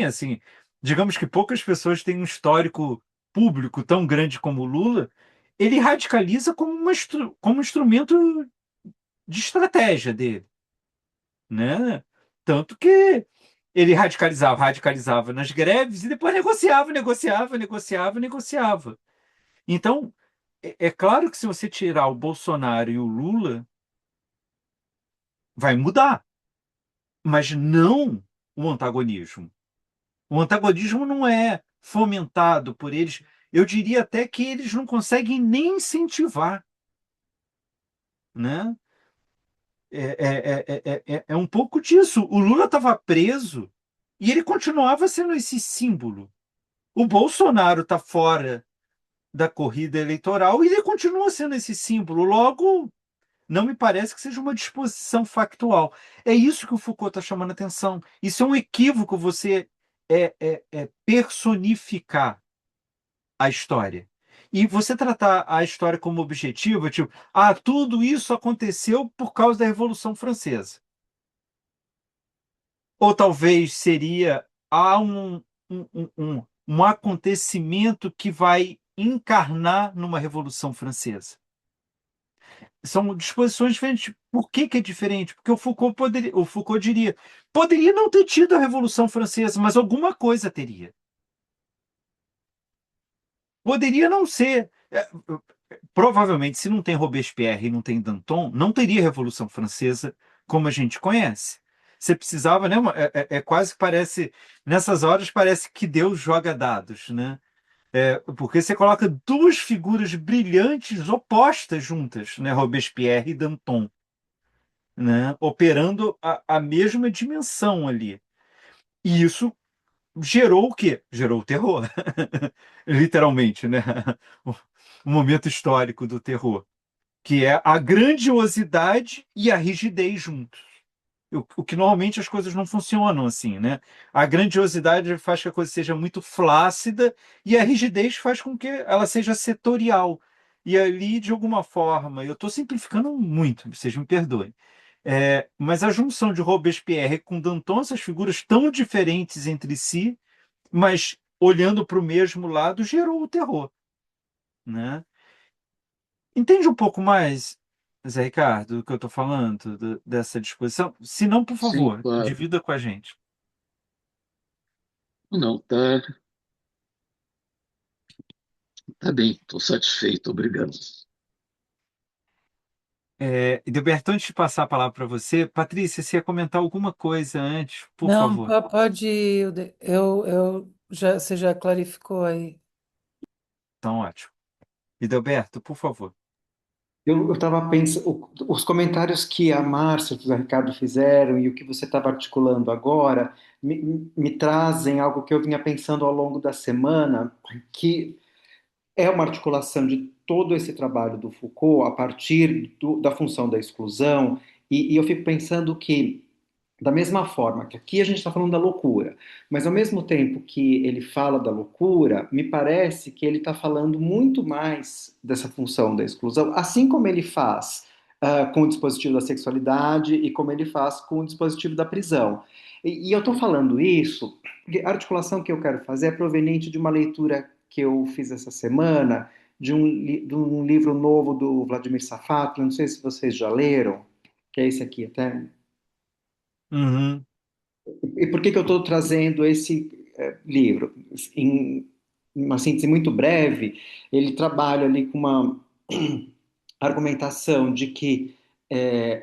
digamos que poucas pessoas têm um histórico público tão grande como o Lula. Ele radicaliza como um instrumento de estratégia dele, né? Tanto que ele radicalizava, radicalizava nas greves e depois negociava, negociava, negociava, negociava. Então, é claro que se você tirar o Bolsonaro e o Lula, vai mudar, mas não o antagonismo. O antagonismo não é fomentado por eles. Eu diria até que eles não conseguem nem incentivar, né? É um pouco disso. O Lula estava preso E ele continuava sendo esse símbolo. O Bolsonaro está fora da corrida eleitoral e ele continua sendo esse símbolo. Logo, não me parece que seja uma disposição factual. É isso que o Foucault está chamando a atenção. Isso é um equívoco, você personificar a história. E você tratar a história como objetiva, tipo, tudo isso aconteceu por causa da Revolução Francesa. Ou talvez seria um acontecimento que vai encarnar numa Revolução Francesa. São disposições diferentes. Por que que é diferente? Porque o Foucault diria, poderia não ter tido a Revolução Francesa, mas alguma coisa teria. Poderia não ser. Provavelmente, se não tem Robespierre e não tem Danton, não teria Revolução Francesa como a gente conhece. Você precisava, né? Quase que parece, nessas horas parece que Deus joga dados, né? Porque você coloca duas figuras brilhantes opostas juntas, né? Robespierre e Danton, né? Operando a mesma dimensão ali. E isso gerou o quê? Gerou o terror, literalmente, né? O momento histórico do terror, que é a grandiosidade e a rigidez juntos. O que normalmente as coisas não funcionam assim, né? A grandiosidade faz que a coisa seja muito flácida e a rigidez faz com que ela seja setorial. E ali, de alguma forma, eu estou simplificando muito, vocês me perdoem, mas a junção de Robespierre com Danton, essas figuras tão diferentes entre si, mas olhando para o mesmo lado, gerou o terror, né? Entende um pouco mais, Zé Ricardo, do que eu estou falando, dessa disposição? Se não, por Sim, favor, claro. divida com a gente. Não, tá bem, estou satisfeito, obrigado. Edelberto, antes de passar a palavra para você, Patrícia, você ia comentar alguma coisa antes, por Não, favor. pode ir, você já clarificou aí. Então, ótimo. Edelberto, por favor. Eu estava pensando, os comentários que a Márcia e o Ricardo fizeram e o que você estava articulando agora me trazem algo que eu vinha pensando ao longo da semana, que é uma articulação de todo esse trabalho do Foucault a partir da função da exclusão, e eu fico pensando que da mesma forma que aqui a gente está falando da loucura, mas ao mesmo tempo que ele fala da loucura, me parece que ele está falando muito mais dessa função da exclusão, assim como ele faz com o dispositivo da sexualidade e como ele faz com o dispositivo da prisão. E eu estou falando isso porque a articulação que eu quero fazer é proveniente de uma leitura que eu fiz essa semana, de um livro novo do Vladimir Safatli, não sei se vocês já leram, que é esse aqui até. Uhum, E por que que eu estou trazendo esse livro? Em uma síntese muito breve, ele trabalha ali com uma argumentação de que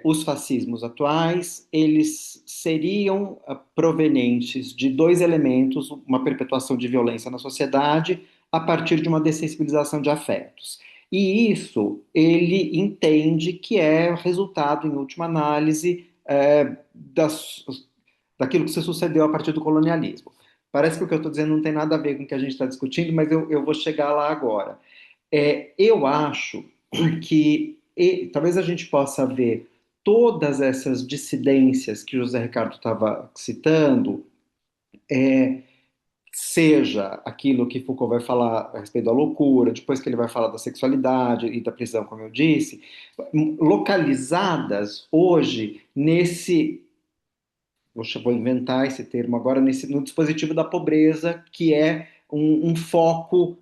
os fascismos atuais eles seriam provenientes de dois elementos, uma perpetuação de violência na sociedade a partir de uma dessensibilização de afetos. E isso ele entende que é resultado, em última análise, daquilo que se sucedeu a partir do colonialismo. Parece que o que eu estou dizendo não tem nada a ver com o que a gente está discutindo, mas eu vou chegar lá agora. Eu acho que talvez a gente possa ver todas essas dissidências que o José Ricardo estava citando, seja aquilo que Foucault vai falar a respeito da loucura, depois que ele vai falar da sexualidade e da prisão, como eu disse, localizadas hoje vou inventar esse termo agora, no dispositivo da pobreza, que é um foco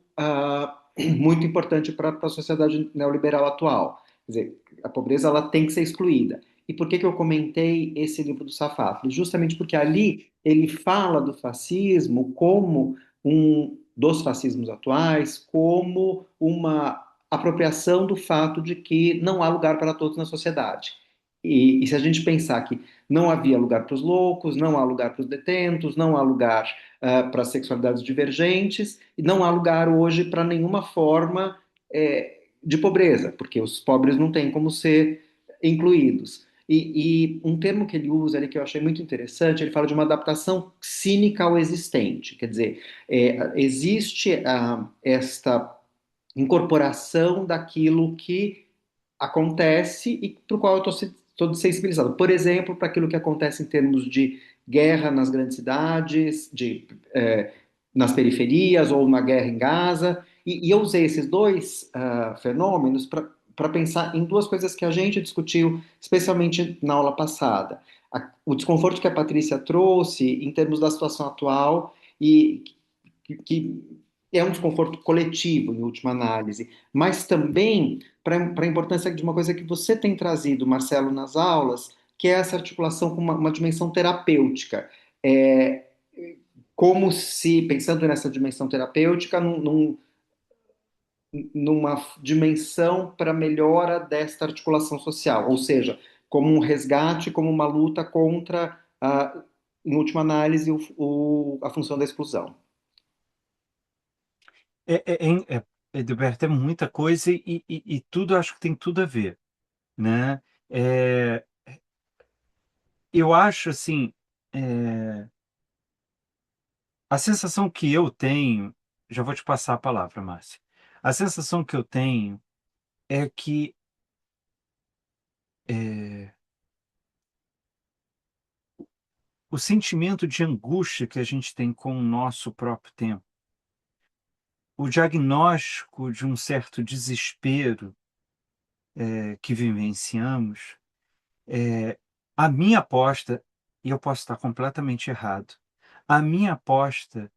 muito importante para a sociedade neoliberal atual. Quer dizer, a pobreza ela tem que ser excluída. E por que que eu comentei esse livro do Safaf? Justamente porque ali ele fala do fascismo como dos fascismos atuais, como uma apropriação do fato de que não há lugar para todos na sociedade. E se a gente pensar que não havia lugar para os loucos, não há lugar para os detentos, não há lugar para sexualidades divergentes, e não há lugar hoje para nenhuma forma de pobreza, porque os pobres não têm como ser incluídos. E um termo que ele usa ali que eu achei muito interessante, ele fala de uma adaptação cínica ao existente. Quer dizer, existe esta incorporação daquilo que acontece e para o qual eu estou sensibilizado. Por exemplo, para aquilo que acontece em termos de guerra nas grandes cidades, nas periferias ou na guerra em Gaza. E eu usei esses dois fenômenos para pensar em duas coisas que a gente discutiu, especialmente na aula passada. O desconforto que a Patrícia trouxe em termos da situação atual e que é um desconforto coletivo, em última análise, mas também para a importância de uma coisa que você tem trazido, Marcelo, nas aulas, que é essa articulação com uma dimensão terapêutica. É, como se, pensando nessa dimensão terapêutica, numa dimensão para melhora desta articulação social, ou seja, como um resgate, como uma luta contra, em última análise, a função da exclusão. Edilberto, é muita coisa e tudo acho que tem tudo a ver, né? É, eu acho assim, a sensação que eu tenho, já vou te passar a palavra, Márcia. A sensação que eu tenho é que é, o sentimento de angústia que a gente tem com o nosso próprio tempo, o diagnóstico de um certo desespero que vivenciamos, a minha aposta, e eu posso estar completamente errado, a minha aposta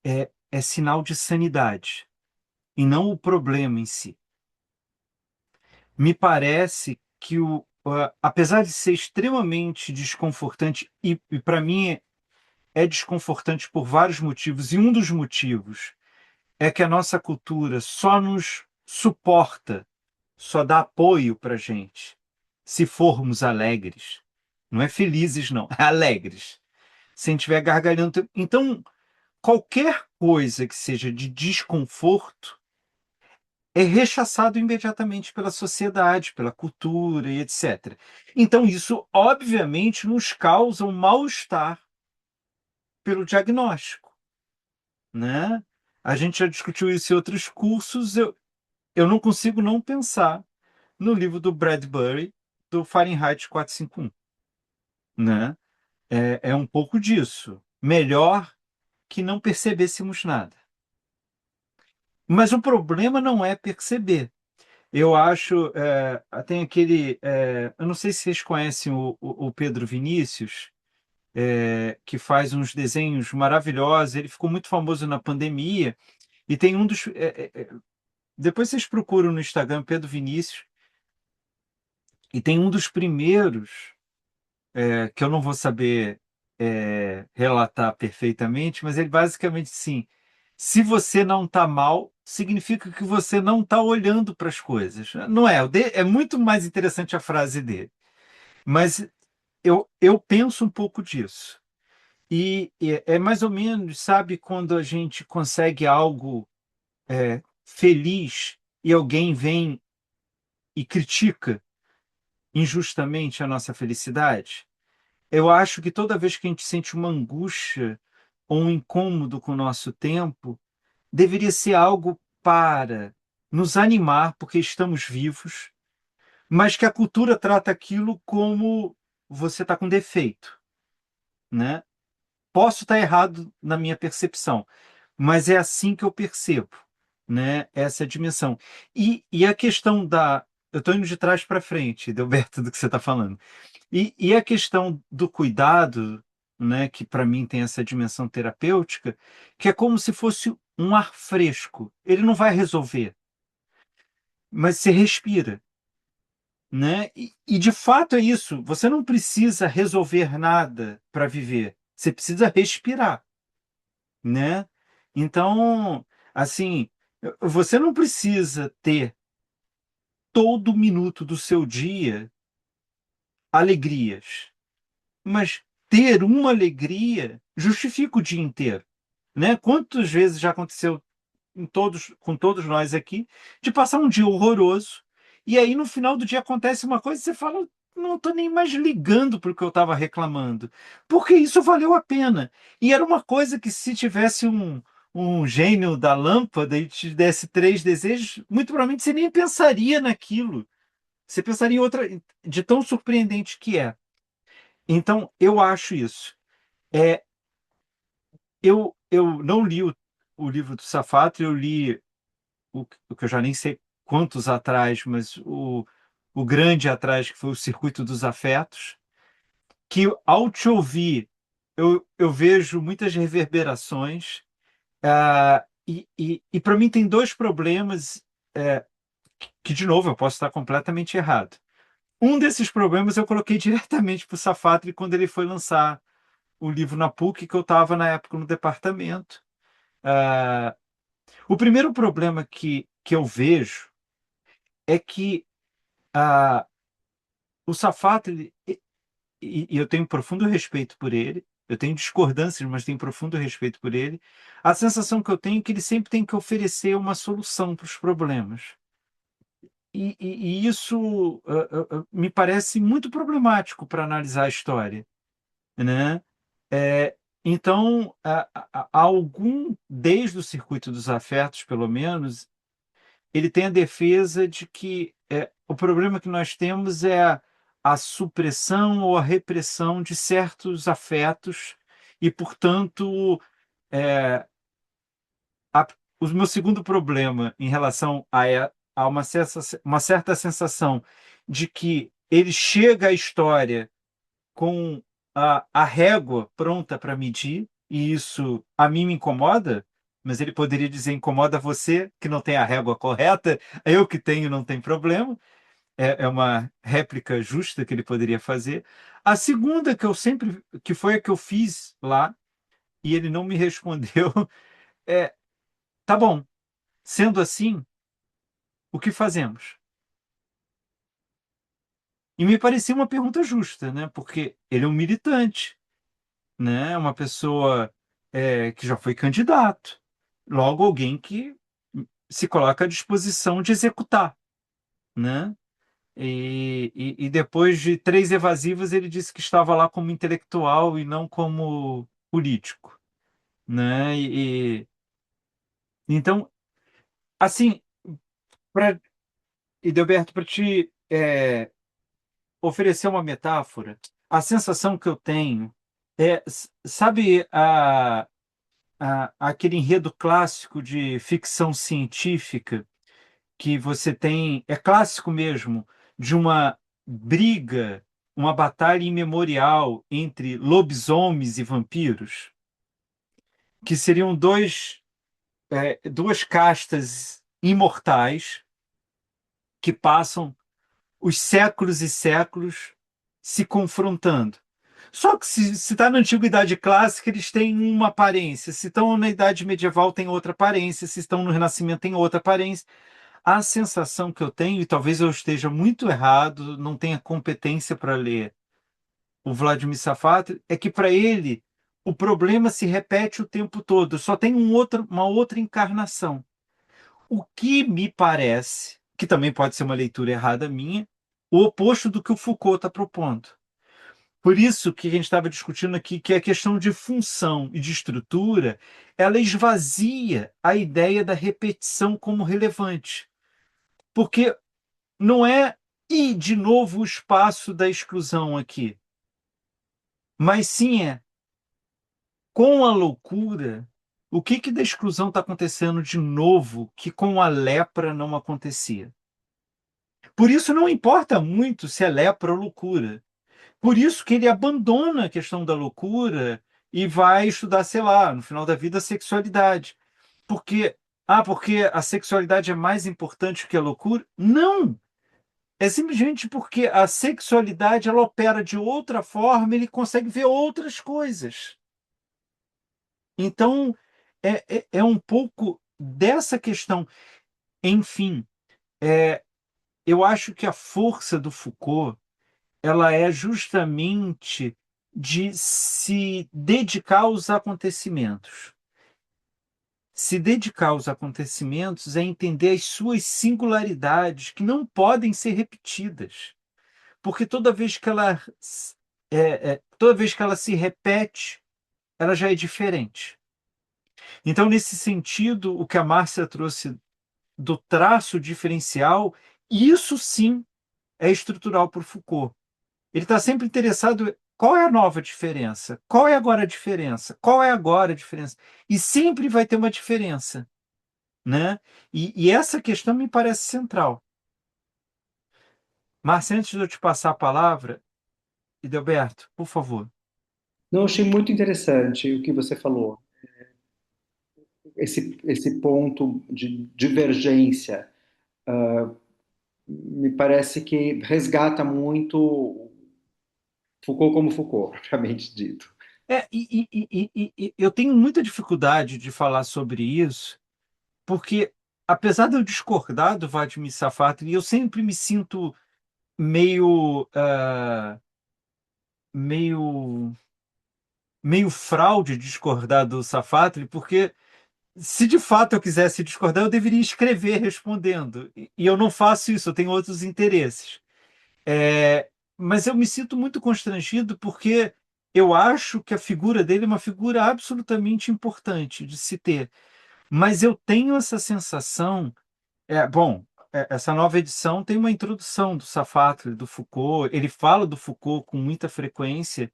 é sinal de sanidade e não o problema em si. Me parece que apesar de ser extremamente desconfortante, e para mim é desconfortante por vários motivos, e um dos motivos é que a nossa cultura só nos suporta, só dá apoio para a gente se formos alegres. Não é felizes, não, é alegres. Se a gente estiver gargalhando. Então, qualquer coisa que seja de desconforto é rechaçado imediatamente pela sociedade, pela cultura e etc. Então, isso, obviamente, nos causa um mal-estar pelo diagnóstico, né? A gente já discutiu isso em outros cursos. Eu não consigo não pensar no livro do Bradbury, do Fahrenheit 451, né? É um pouco disso. Melhor que não percebêssemos nada. Mas o problema não é perceber. Eu acho, tem aquele, eu não sei se vocês conhecem o Pedro Vinícius, que faz uns desenhos maravilhosos. Ele ficou muito famoso na pandemia e tem um dos, depois vocês procuram no Instagram Pedro Vinícius e tem um dos primeiros que eu não vou saber relatar perfeitamente, mas ele basicamente sim, se você não está mal, significa que você não está olhando para as coisas. Não é? É muito mais interessante a frase dele. Mas eu penso um pouco disso. E é mais ou menos, sabe, quando a gente consegue algo feliz e alguém vem e critica injustamente a nossa felicidade? Eu acho que toda vez que a gente sente uma angústia ou um incômodo com o nosso tempo, deveria ser algo para nos animar, porque estamos vivos, mas que a cultura trata aquilo como você está com defeito, né? Posso estar errado na minha percepção, mas é assim que eu percebo, né? Essa dimensão. E a questão da. Eu estou indo de trás para frente, Delberto, do que você está falando. E a questão do cuidado, né, que para mim tem essa dimensão terapêutica, que é como se fosse um ar fresco. Ele não vai resolver, mas você respira, né? E de fato é isso. Você não precisa resolver nada para viver. Você precisa respirar, né? Então, assim, você não precisa ter todo minuto do seu dia alegrias, mas ter uma alegria justifica o dia inteiro, né? Quantas vezes já aconteceu com todos nós aqui de passar um dia horroroso e aí no final do dia acontece uma coisa e você fala, não estou nem mais ligando para o que eu estava reclamando, porque isso valeu a pena. E era uma coisa que, se tivesse um gênio da lâmpada e te desse 3 desejos, muito provavelmente você nem pensaria naquilo. Você pensaria em outra, de tão surpreendente que é. Então, eu acho isso. É, eu não li o livro do Safatli, eu li o que eu já nem sei quantos atrás, mas o grande atrás, que foi o Circuito dos Afetos, que ao te ouvir, eu vejo muitas reverberações, e para mim tem dois problemas, que, de novo, eu posso estar completamente errado. Um desses problemas eu coloquei diretamente para o Safatli quando ele foi lançar o livro na PUC, que eu estava na época no departamento. Ah, o primeiro problema que eu vejo é que o Safatli, e eu tenho profundo respeito por ele, eu tenho discordâncias, mas tenho profundo respeito por ele, a sensação que eu tenho é que ele sempre tem que oferecer uma solução para os problemas. E isso me parece muito problemático para analisar a história, né? É, então, desde o Circuito dos Afetos, pelo menos, ele tem a defesa de que o problema que nós temos é a supressão ou a repressão de certos afetos e, portanto, é, a- o meu segundo problema em relação a uma certa sensação de que ele chega à história com a régua pronta para medir, e isso a mim me incomoda, mas ele poderia dizer: incomoda você que não tem a régua correta, eu que tenho, não tem problema. É uma réplica justa que ele poderia fazer. A segunda, que foi a que eu fiz lá, e ele não me respondeu, é: tá bom, sendo assim, o que fazemos? E me parecia uma pergunta justa, né? Porque ele é um militante, né? Uma pessoa que já foi candidato, logo alguém que se coloca à disposição de executar, né? E depois de 3 evasivas, ele disse que estava lá como intelectual e não como político, né? Então, assim, para Edelberto, para te oferecer uma metáfora, a sensação que eu tenho sabe, aquele enredo clássico de ficção científica que você tem, é clássico mesmo, de uma briga, uma batalha imemorial entre lobisomens e vampiros, que seriam duas castas imortais que passam os séculos e séculos se confrontando. Só que se está na Antiguidade Clássica, eles têm uma aparência. Se estão na Idade Medieval, tem outra aparência. Se estão no Renascimento, tem outra aparência. A sensação que eu tenho, e talvez eu esteja muito errado, não tenha competência para ler o Vladimir Safatli, é que para ele o problema se repete o tempo todo, só tem uma outra encarnação. O que me parece, que também pode ser uma leitura errada minha, o oposto do que o Foucault está propondo. Por isso que a gente estava discutindo aqui, que a questão de função e de estrutura, ela esvazia a ideia da repetição como relevante. Porque não é ir de novo o espaço da exclusão aqui, mas sim com a loucura, o que da exclusão está acontecendo de novo que com a lepra não acontecia. Por isso não importa muito se é lepra ou loucura. Por isso que ele abandona a questão da loucura e vai estudar, sei lá, no final da vida, a sexualidade. Porque a sexualidade é mais importante que a loucura? Não! É simplesmente porque a sexualidade ela opera de outra forma, ele consegue ver outras coisas. Então, é um pouco dessa questão. Enfim, eu acho que a força do Foucault ela é justamente de se dedicar aos acontecimentos. Se dedicar aos acontecimentos é entender as suas singularidades que não podem ser repetidas. porque toda vez que ela se repete, ela já é diferente. Então, nesse sentido, o que a Márcia trouxe do traço diferencial, isso sim é estrutural para o Foucault. Ele está sempre interessado em qual é a nova diferença, qual é agora a diferença, qual é agora a diferença. E sempre vai ter uma diferença, né? E essa questão me parece central. Márcia, antes de eu te passar a palavra, Edelberto, por favor. Não, eu achei muito interessante o que você falou. Esse ponto de divergência me parece que resgata muito Foucault como Foucault, propriamente dito. E eu tenho muita dificuldade de falar sobre isso, porque, apesar de eu discordar do Vladimir Safatli, eu sempre me sinto meio, meio, meio fraude discordar do Safatli, porque se de fato eu quisesse discordar, eu deveria escrever respondendo. E eu não faço isso, eu tenho outros interesses. Mas eu me sinto muito constrangido porque eu acho que a figura dele é uma figura absolutamente importante de se ter. Mas eu tenho essa sensação. Bom, essa nova edição tem uma introdução do Safatli, do Foucault. Ele fala do Foucault com muita frequência,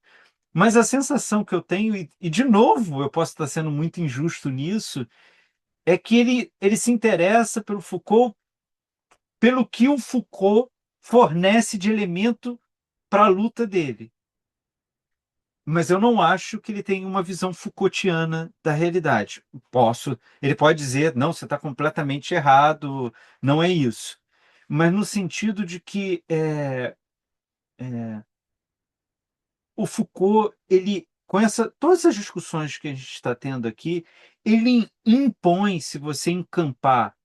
mas a sensação que eu tenho, e de novo eu posso estar sendo muito injusto nisso, é que ele se interessa pelo Foucault, pelo que o Foucault fornece de elemento para a luta dele. Mas eu não acho que ele tem uma visão Foucaultiana da realidade. Ele pode dizer, não, você está completamente errado, não é isso. Mas no sentido de que o Foucault, ele, todas as discussões que a gente está tendo aqui, ele impõe, se você encampar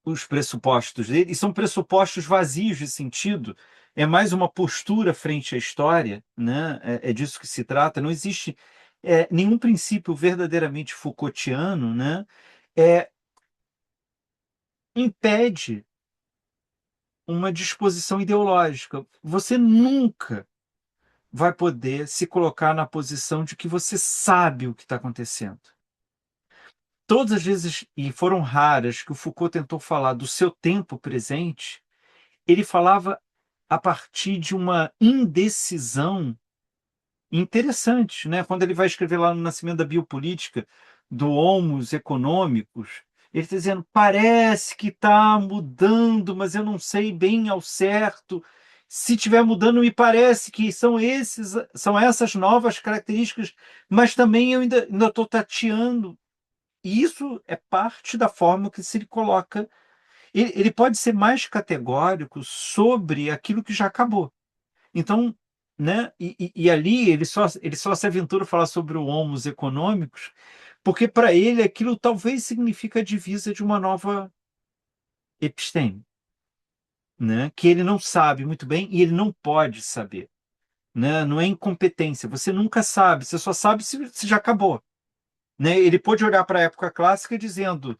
os pressupostos dele, e são pressupostos vazios de sentido, é mais uma postura frente à história, né? É disso que se trata, não existe nenhum princípio verdadeiramente Foucaultiano, né? É, impede uma disposição ideológica. Você nunca vai poder se colocar na posição de que você sabe o que está acontecendo. Todas as vezes, e foram raras, que o Foucault tentou falar do seu tempo presente, ele falava a partir de uma indecisão interessante, né? Quando ele vai escrever lá no Nascimento da Biopolítica, do Homos Econômicos, ele está dizendo, parece que está mudando, mas eu não sei bem ao certo. Se estiver mudando, me parece que são essas novas características, mas também eu ainda estou tateando. E isso é parte da forma que se coloca. Ele pode ser mais categórico sobre aquilo que já acabou. Então, né? E ali ele só se aventura a falar sobre o homos econômicos, porque para ele aquilo talvez significa a divisa de uma nova episteme, né? Que ele não sabe muito bem e ele não pode saber, né? Não é incompetência, você nunca sabe, você só sabe se já acabou, né? Ele pode olhar para a época clássica dizendo,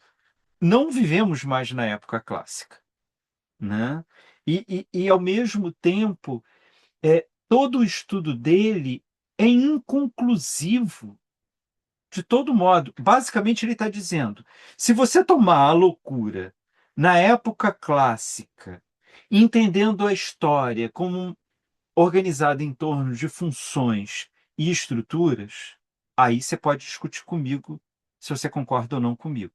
não vivemos mais na época clássica, né? E ao mesmo tempo todo o estudo dele é inconclusivo, de todo modo. Basicamente, ele está dizendo: se você tomar a loucura na época clássica, entendendo a história como organizada em torno de funções e estruturas, aí você pode discutir comigo se você concorda ou não comigo.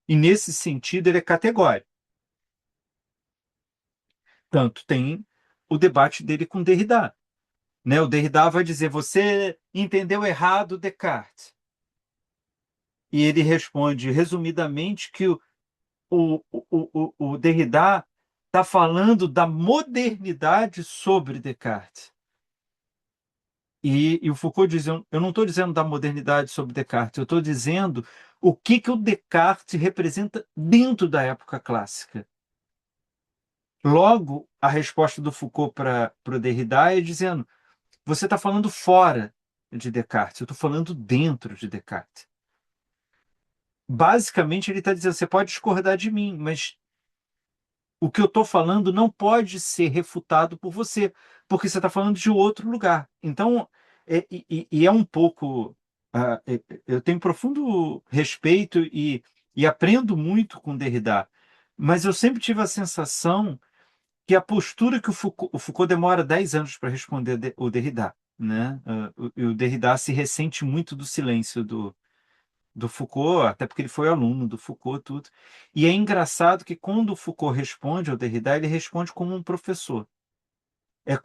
E nesse sentido, ele é categórico. Tanto tem o debate dele com Derrida. Né? O Derrida vai dizer, você entendeu errado Descartes. E ele responde, resumidamente, que o Derrida está falando da modernidade sobre Descartes. E o Foucault diz, eu não estou dizendo da modernidade sobre Descartes, eu estou dizendo o que o Descartes representa dentro da época clássica. Logo, a resposta do Foucault para o Derrida é dizendo, você está falando fora de Descartes, eu estou falando dentro de Descartes. Basicamente, ele está dizendo, você pode discordar de mim, mas o que eu estou falando não pode ser refutado por você, porque você está falando de outro lugar. Então, e é um pouco. Eu tenho profundo respeito e aprendo muito com Derrida, mas eu sempre tive a sensação que a postura que o Foucault demora 10 anos para responder o Derrida, né? O Derrida se ressente muito do silêncio do Foucault, até porque ele foi aluno do Foucault, tudo. E é engraçado que quando o Foucault responde ao Derrida, ele responde como um professor. É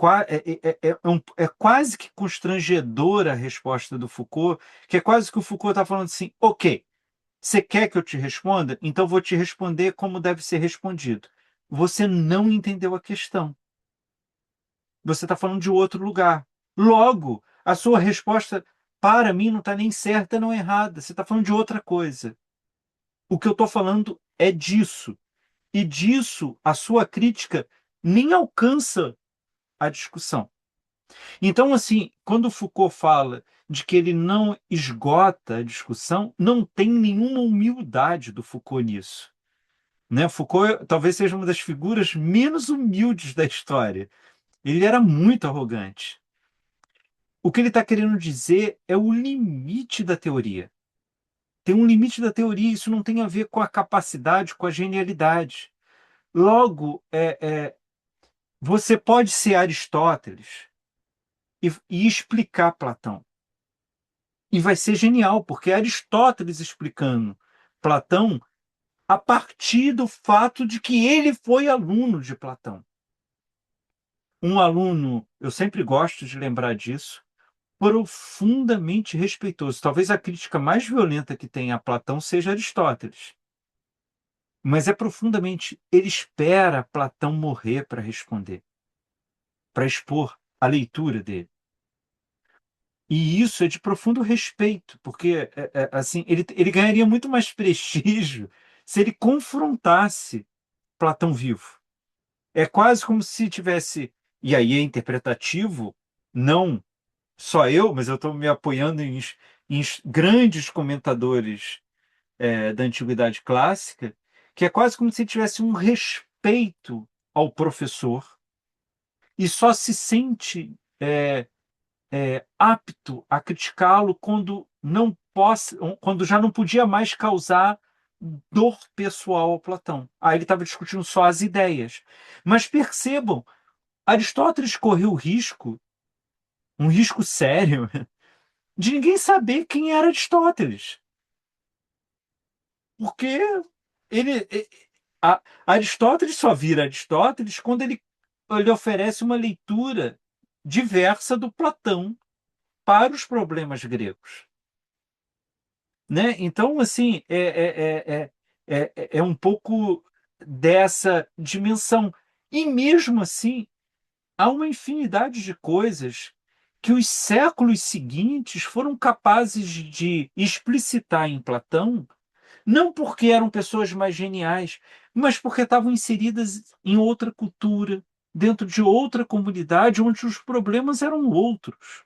quase que constrangedora a resposta do Foucault, que é quase que o Foucault está falando assim: ok, você quer que eu te responda? Então vou te responder como deve ser respondido. Você não entendeu a questão. Você está falando de outro lugar. Logo, a sua resposta para mim não está nem certa nem errada. Você está falando de outra coisa. O que eu estou falando é disso. E disso, a sua crítica nem alcança a discussão. Então, assim, quando Foucault fala de que ele não esgota a discussão, não tem nenhuma humildade do Foucault nisso. Né? Foucault talvez seja uma das figuras menos humildes da história. Ele era muito arrogante. O que ele está querendo dizer é o limite da teoria. Tem um limite da teoria, isso não tem a ver com a capacidade, com a genialidade. Logo, você pode ser Aristóteles e explicar Platão. E vai ser genial, porque é Aristóteles explicando Platão a partir do fato de que ele foi aluno de Platão. Um aluno, eu sempre gosto de lembrar disso, profundamente respeitoso. Talvez a crítica mais violenta que tem a Platão seja Aristóteles. Mas é profundamente. Ele espera Platão morrer para responder, para expor a leitura dele. E isso é de profundo respeito, porque assim ele ganharia muito mais prestígio se ele confrontasse Platão vivo. É quase como se tivesse, e aí é interpretativo, não só eu, mas eu estou me apoiando em grandes comentadores da Antiguidade Clássica, que é quase como se tivesse um respeito ao professor e só se sente apto a criticá-lo quando já não podia mais causar dor pessoal ao Platão. Aí ele estava discutindo só as ideias. Mas percebam, Aristóteles correu o risco, um risco sério, de ninguém saber quem era Aristóteles. Porque ele, Aristóteles só vira Aristóteles quando ele oferece uma leitura diversa do Platão para os problemas gregos. Né? Então, assim, é um pouco dessa dimensão. E mesmo assim, há uma infinidade de coisas que os séculos seguintes foram capazes de explicitar em Platão, não porque eram pessoas mais geniais, mas porque estavam inseridas em outra cultura, dentro de outra comunidade, onde os problemas eram outros.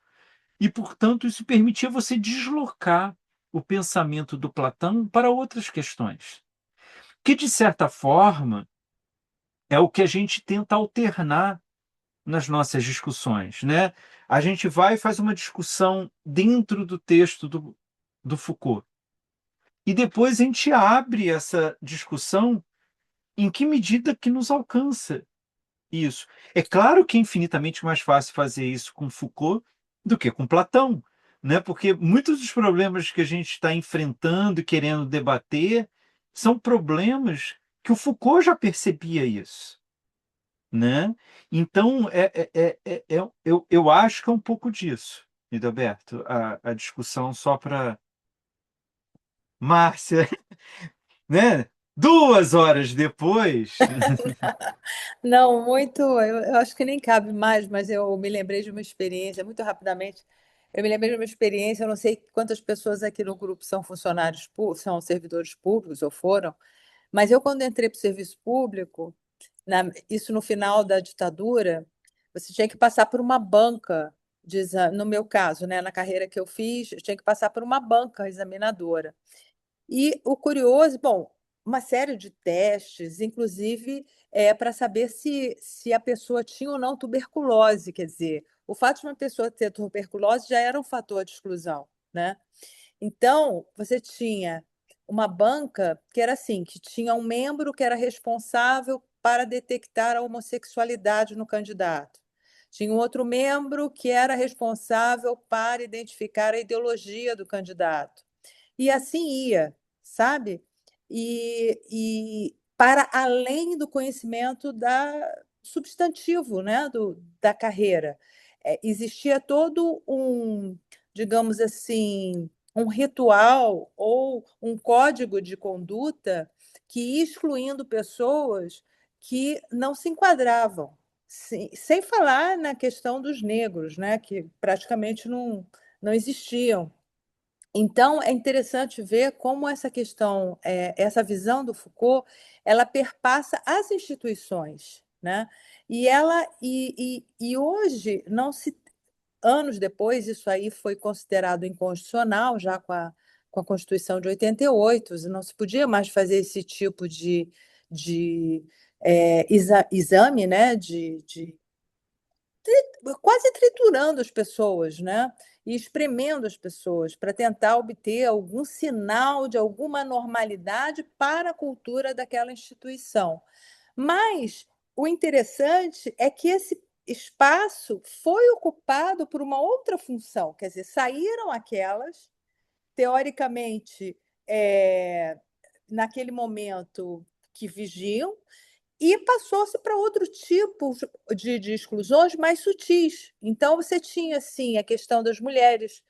E, portanto, isso permitia você deslocar o pensamento do Platão para outras questões, que, de certa forma, é o que a gente tenta alternar nas nossas discussões, né? A gente vai e faz uma discussão dentro do texto do Foucault. E depois a gente abre essa discussão em que medida que nos alcança isso. É claro que é infinitamente mais fácil fazer isso com Foucault do que com Platão, né? Porque muitos dos problemas que a gente está enfrentando e querendo debater são problemas que o Foucault já percebia isso, né? Então, eu acho que é um pouco disso, Edalberto, a discussão só para Márcia, né? 2 horas depois. Não, muito. Eu acho que nem cabe mais, mas eu me lembrei de uma experiência, muito rapidamente. Eu me lembrei de uma experiência, eu não sei quantas pessoas aqui no grupo são funcionários, são servidores públicos ou foram, mas eu, quando entrei para o serviço público, isso no final da ditadura, você tinha que passar por uma banca, no meu caso, né, na carreira que eu fiz, eu tinha que passar por uma banca examinadora. E o curioso, bom, uma série de testes, inclusive para saber se a pessoa tinha ou não tuberculose. Quer dizer, o fato de uma pessoa ter tuberculose já era um fator de exclusão, né? Então, você tinha uma banca que era assim, que tinha um membro que era responsável para detectar a homossexualidade no candidato. Tinha um outro membro que era responsável para identificar a ideologia do candidato. E assim ia, sabe? E para além do conhecimento substantivo, né, da carreira. Existia todo um, digamos assim, um ritual ou um código de conduta que ia excluindo pessoas que não se enquadravam. Sem falar na questão dos negros, né, que praticamente não existiam. Então, é interessante ver como essa questão, essa visão do Foucault, ela perpassa as instituições, né? E hoje, não se, anos depois, isso aí foi considerado inconstitucional, já com a Constituição de 88, não se podia mais fazer esse tipo de exame, né? Quase triturando as pessoas, né? E espremendo as pessoas para tentar obter algum sinal de alguma normalidade para a cultura daquela instituição. Mas o interessante é que esse espaço foi ocupado por uma outra função, quer dizer, saíram aquelas, teoricamente, naquele momento que vigiam, e passou-se para outro tipo de exclusões mais sutis. Então, você tinha, assim, a questão das mulheres,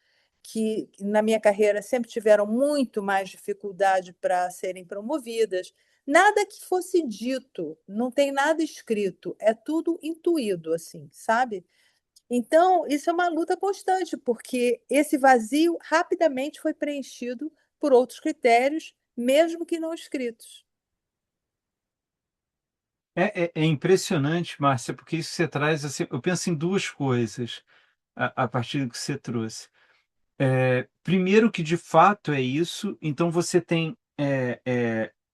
que na minha carreira sempre tiveram muito mais dificuldade para serem promovidas. Nada que fosse dito, não tem nada escrito, é tudo intuído, assim, sabe? Então, isso é uma luta constante, porque esse vazio rapidamente foi preenchido por outros critérios, mesmo que não escritos. É impressionante, Márcia, porque isso você traz, assim, eu penso em duas coisas a partir do que você trouxe. Primeiro que de fato é isso, então você tem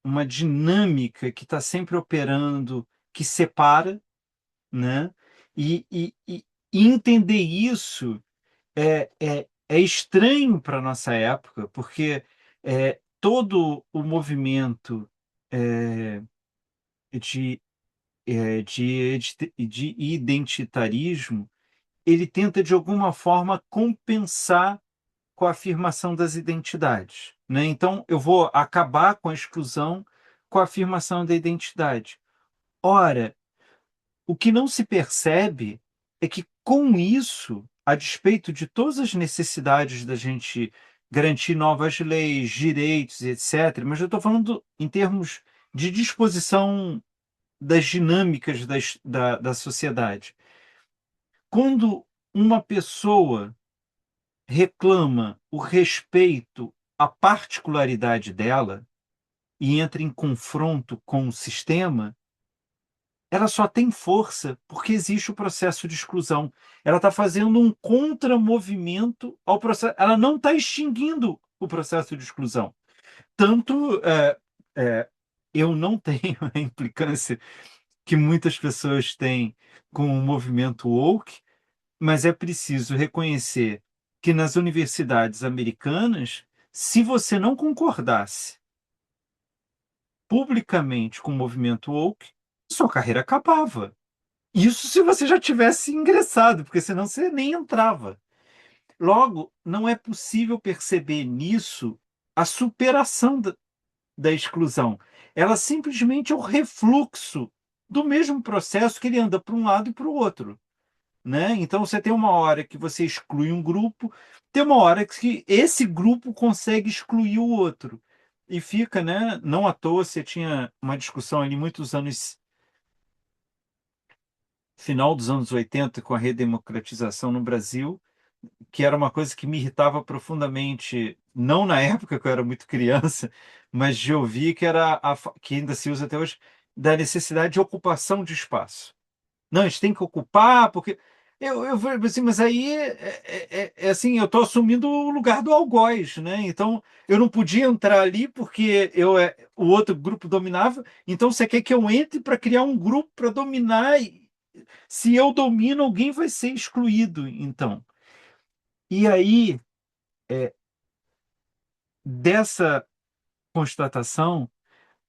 uma dinâmica que está sempre operando, que separa, né? E entender isso é estranho para a nossa época, porque todo o movimento é, de, de identitarismo, ele tenta de alguma forma compensar com a afirmação das identidades, né? Então, eu vou acabar com a exclusão com a afirmação da identidade. Ora, o que não se percebe é que, com isso, a despeito de todas as necessidades da gente garantir novas leis, direitos, etc., mas eu estou falando em termos de disposição das dinâmicas da sociedade. Quando uma pessoa reclama o respeito à particularidade dela e entra em confronto com o sistema, ela só tem força porque existe o processo de exclusão. Ela está fazendo um contramovimento ao processo. Ela não está extinguindo o processo de exclusão. Tanto é, eu não tenho a implicância que muitas pessoas têm com o movimento woke, mas é preciso reconhecer que nas universidades americanas, se você não concordasse publicamente com o movimento woke, sua carreira acabava. Isso se você já tivesse ingressado, porque senão você nem entrava. Logo, não é possível perceber nisso a superação da exclusão. Ela simplesmente é o refluxo do mesmo processo que ele anda para um lado e para o outro, né? Então você tem uma hora que você exclui um grupo, tem uma hora que esse grupo consegue excluir o outro. E fica, né? Não à toa você tinha uma discussão ali muitos anos, final dos anos 80, com a redemocratização no Brasil, que era uma coisa que me irritava profundamente, não na época que eu era muito criança, mas de ouvir que que ainda se usa até hoje, da necessidade de ocupação de espaço. Não, a gente tem que ocupar, porque eu falei assim, mas aí é assim, eu estou assumindo o lugar do algoz, né? Então eu não podia entrar ali porque o outro grupo dominava. Então você quer que eu entre para criar um grupo para dominar? Se eu domino, alguém vai ser excluído, então. E aí, dessa constatação,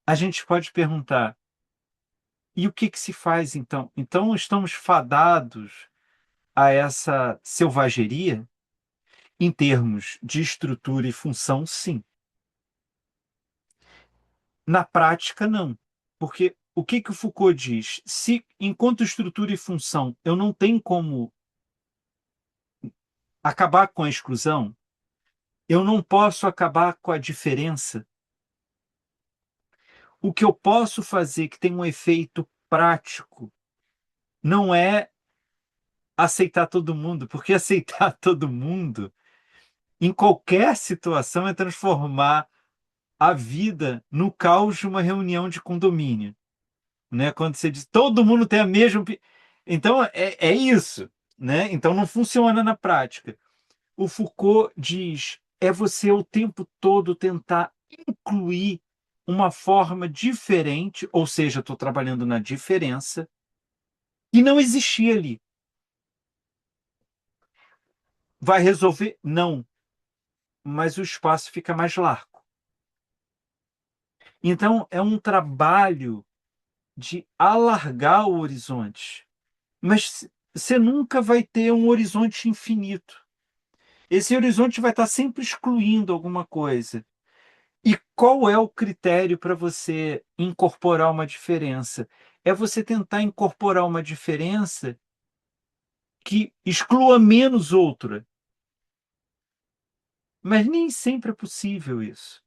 a gente pode perguntar: e o que que se faz então? Então estamos fadados a essa selvageria? Em termos de estrutura e função, sim. Na prática, não. Porque o que que o Foucault diz? Se, enquanto estrutura e função, eu não tenho como acabar com a exclusão, eu não posso acabar com a diferença. O que eu posso fazer que tem um efeito prático não é aceitar todo mundo, porque aceitar todo mundo, em qualquer situação, é transformar a vida no caos de uma reunião de condomínio. Né? Quando você diz todo mundo tem a mesma. Então é isso. Né? Então não funciona na prática. O Foucault diz é você o tempo todo tentar incluir uma forma diferente, ou seja, estou trabalhando na diferença, que não existia ali. Vai resolver? Não, mas o espaço fica mais largo. Então é um trabalho de alargar o horizonte. Mas você nunca vai ter um horizonte infinito. Esse horizonte vai estar sempre excluindo alguma coisa. E qual é o critério para você incorporar uma diferença? É você tentar incorporar uma diferença que exclua menos outra. Mas nem sempre é possível isso,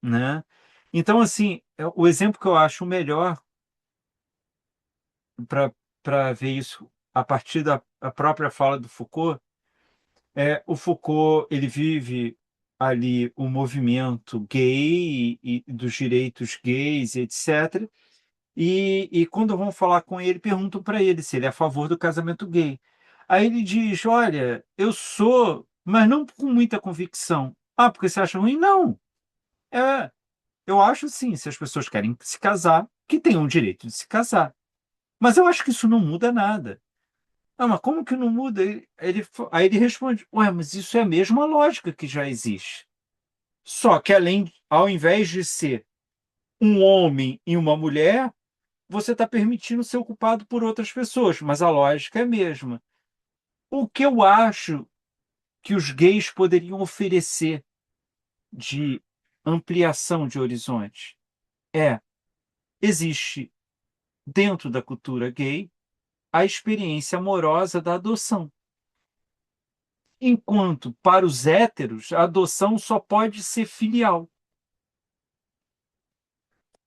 né? Então, assim, o exemplo que eu acho melhor para ver isso a partir da a própria fala do Foucault o Foucault, ele vive ali o movimento gay e dos direitos gays, etc. E quando vão falar com ele, perguntam para ele se ele é a favor do casamento gay. Aí ele diz: Olha, eu sou, mas não com muita convicção. Ah, porque você acha ruim? Não. É, eu acho sim, se as pessoas querem se casar, que tenham o direito de se casar. Mas eu acho que isso não muda nada. Ah, mas como que não muda? Aí ele responde: Ué, mas isso é a mesma lógica que já existe. Só que ao invés de ser um homem e uma mulher, você está permitindo ser ocupado por outras pessoas, mas a lógica é a mesma. O que eu acho que os gays poderiam oferecer de ampliação de horizonte existe dentro da cultura gay a experiência amorosa da adoção. Enquanto, para os héteros, a adoção só pode ser filial.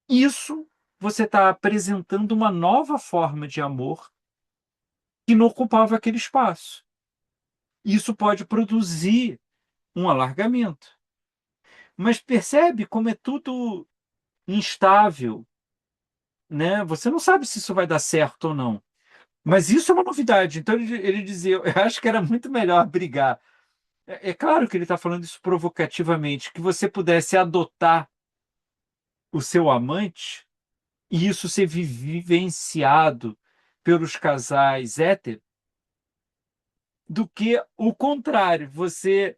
Isso você está apresentando uma nova forma de amor que não ocupava aquele espaço. Isso pode produzir um alargamento. Mas percebe como é tudo instável, né? Você não sabe se isso vai dar certo ou não. Mas isso é uma novidade. Então ele dizia, eu acho que era muito melhor brigar. É claro que ele está falando isso provocativamente, que você pudesse adotar o seu amante e isso ser vivenciado pelos casais héteros, do que o contrário, você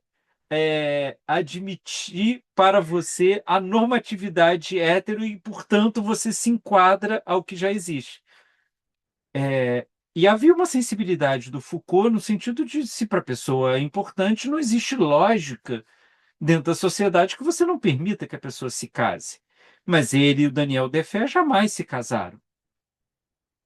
admitir para você a normatividade hétero e, portanto, você se enquadra ao que já existe. E havia uma sensibilidade do Foucault no sentido de se para a pessoa é importante, não existe lógica dentro da sociedade que você não permita que a pessoa se case. Mas ele e o Daniel Defoe jamais se casaram,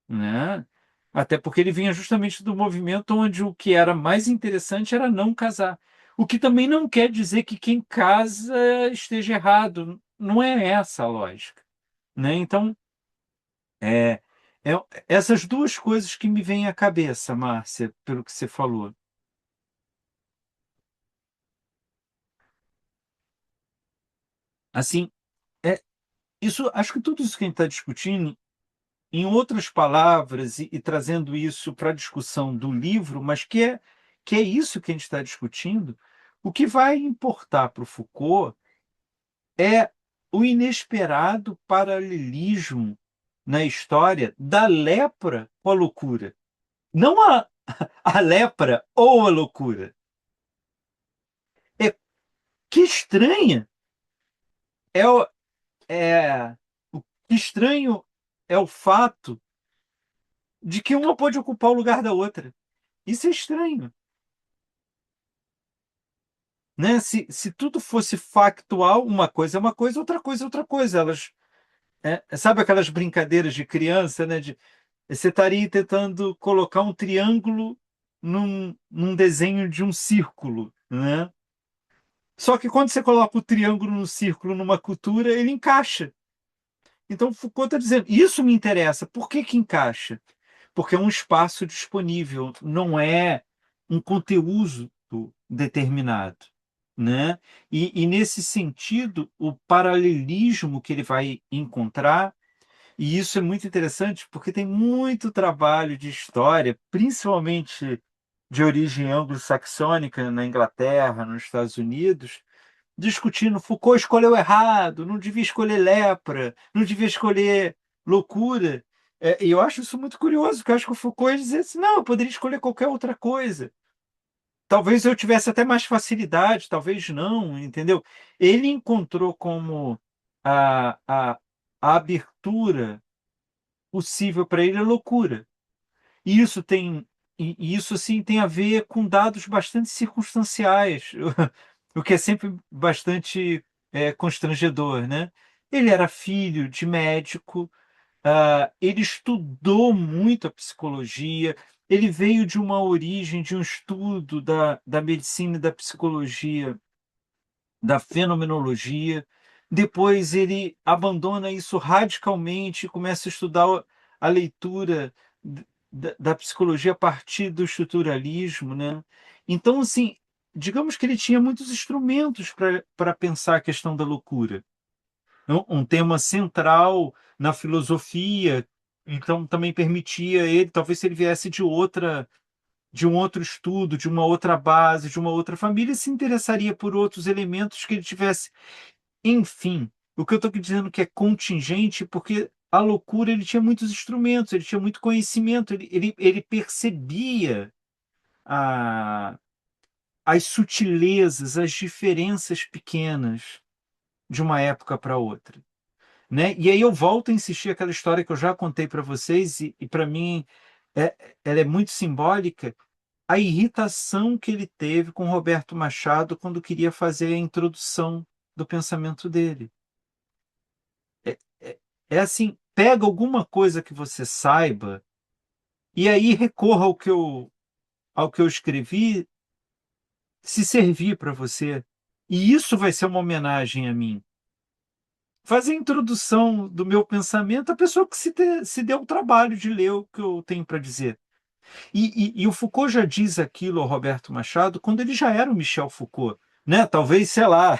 né? Até porque ele vinha justamente do movimento onde o que era mais interessante era não casar. O que também não quer dizer que quem casa esteja errado. Não é essa a lógica, né? Então, é, essas duas coisas que me vêm à cabeça, Márcia, pelo que você falou. Assim, é, isso, acho que tudo isso que a gente está discutindo em outras palavras, e trazendo isso para a discussão do livro, mas que é isso que a gente está discutindo, o que vai importar para o Foucault é o inesperado paralelismo na história da lepra com a loucura. Não a lepra ou a loucura. É, que estranha é, o que estranho é o fato de que uma pode ocupar o lugar da outra. Isso é estranho, né? Se tudo fosse factual, uma coisa é uma coisa, outra coisa é outra coisa. Elas, sabe aquelas brincadeiras de criança, né? Você estaria tentando colocar um triângulo num desenho de um círculo, né? Só que quando você coloca o triângulo no círculo numa cultura, ele encaixa. Então Foucault está dizendo, isso me interessa. Por que que encaixa? Porque é um espaço disponível, não é um conteúdo determinado, né? E nesse sentido, o paralelismo que ele vai encontrar, e isso é muito interessante porque tem muito trabalho de história, principalmente de origem anglo-saxônica na Inglaterra, nos Estados Unidos, discutindo Foucault escolheu errado, não devia escolher lepra, não devia escolher loucura. E eu acho isso muito curioso, porque eu acho que o Foucault ia dizer assim, não, eu poderia escolher qualquer outra coisa. Talvez eu tivesse até mais facilidade, talvez não, entendeu? Ele encontrou como a, a, a abertura possível para ele a loucura. E isso sim tem a ver com dados bastante circunstanciais, o que é sempre bastante constrangedor, né? Ele era filho de médico, ele estudou muito a psicologia, ele veio de uma origem, de um estudo da medicina e da psicologia, da fenomenologia. Depois ele abandona isso radicalmente e começa a estudar a leitura da psicologia a partir do estruturalismo, né? Então, assim, digamos que ele tinha muitos instrumentos para pensar a questão da loucura. Um tema central na filosofia, então também permitia ele, talvez se ele viesse de um outro estudo, de uma outra base, de uma outra família, se interessaria por outros elementos que ele tivesse. Enfim, o que eu estou dizendo que é contingente, porque a loucura ele tinha muitos instrumentos, ele tinha muito conhecimento, ele percebia a, as sutilezas, as diferenças pequenas de uma época para outra, né? E aí eu volto a insistir aquela história que eu já contei para vocês, e para mim ela é muito simbólica, a irritação que ele teve com Roberto Machado quando queria fazer a introdução do pensamento dele. É assim, pega alguma coisa que você saiba e aí recorra ao que eu escrevi se servir para você. E isso vai ser uma homenagem a mim. Fazer a introdução do meu pensamento à pessoa que se deu o trabalho de ler o que eu tenho para dizer. E o Foucault já diz aquilo ao Roberto Machado quando ele já era o Michel Foucault, né? Talvez, sei lá,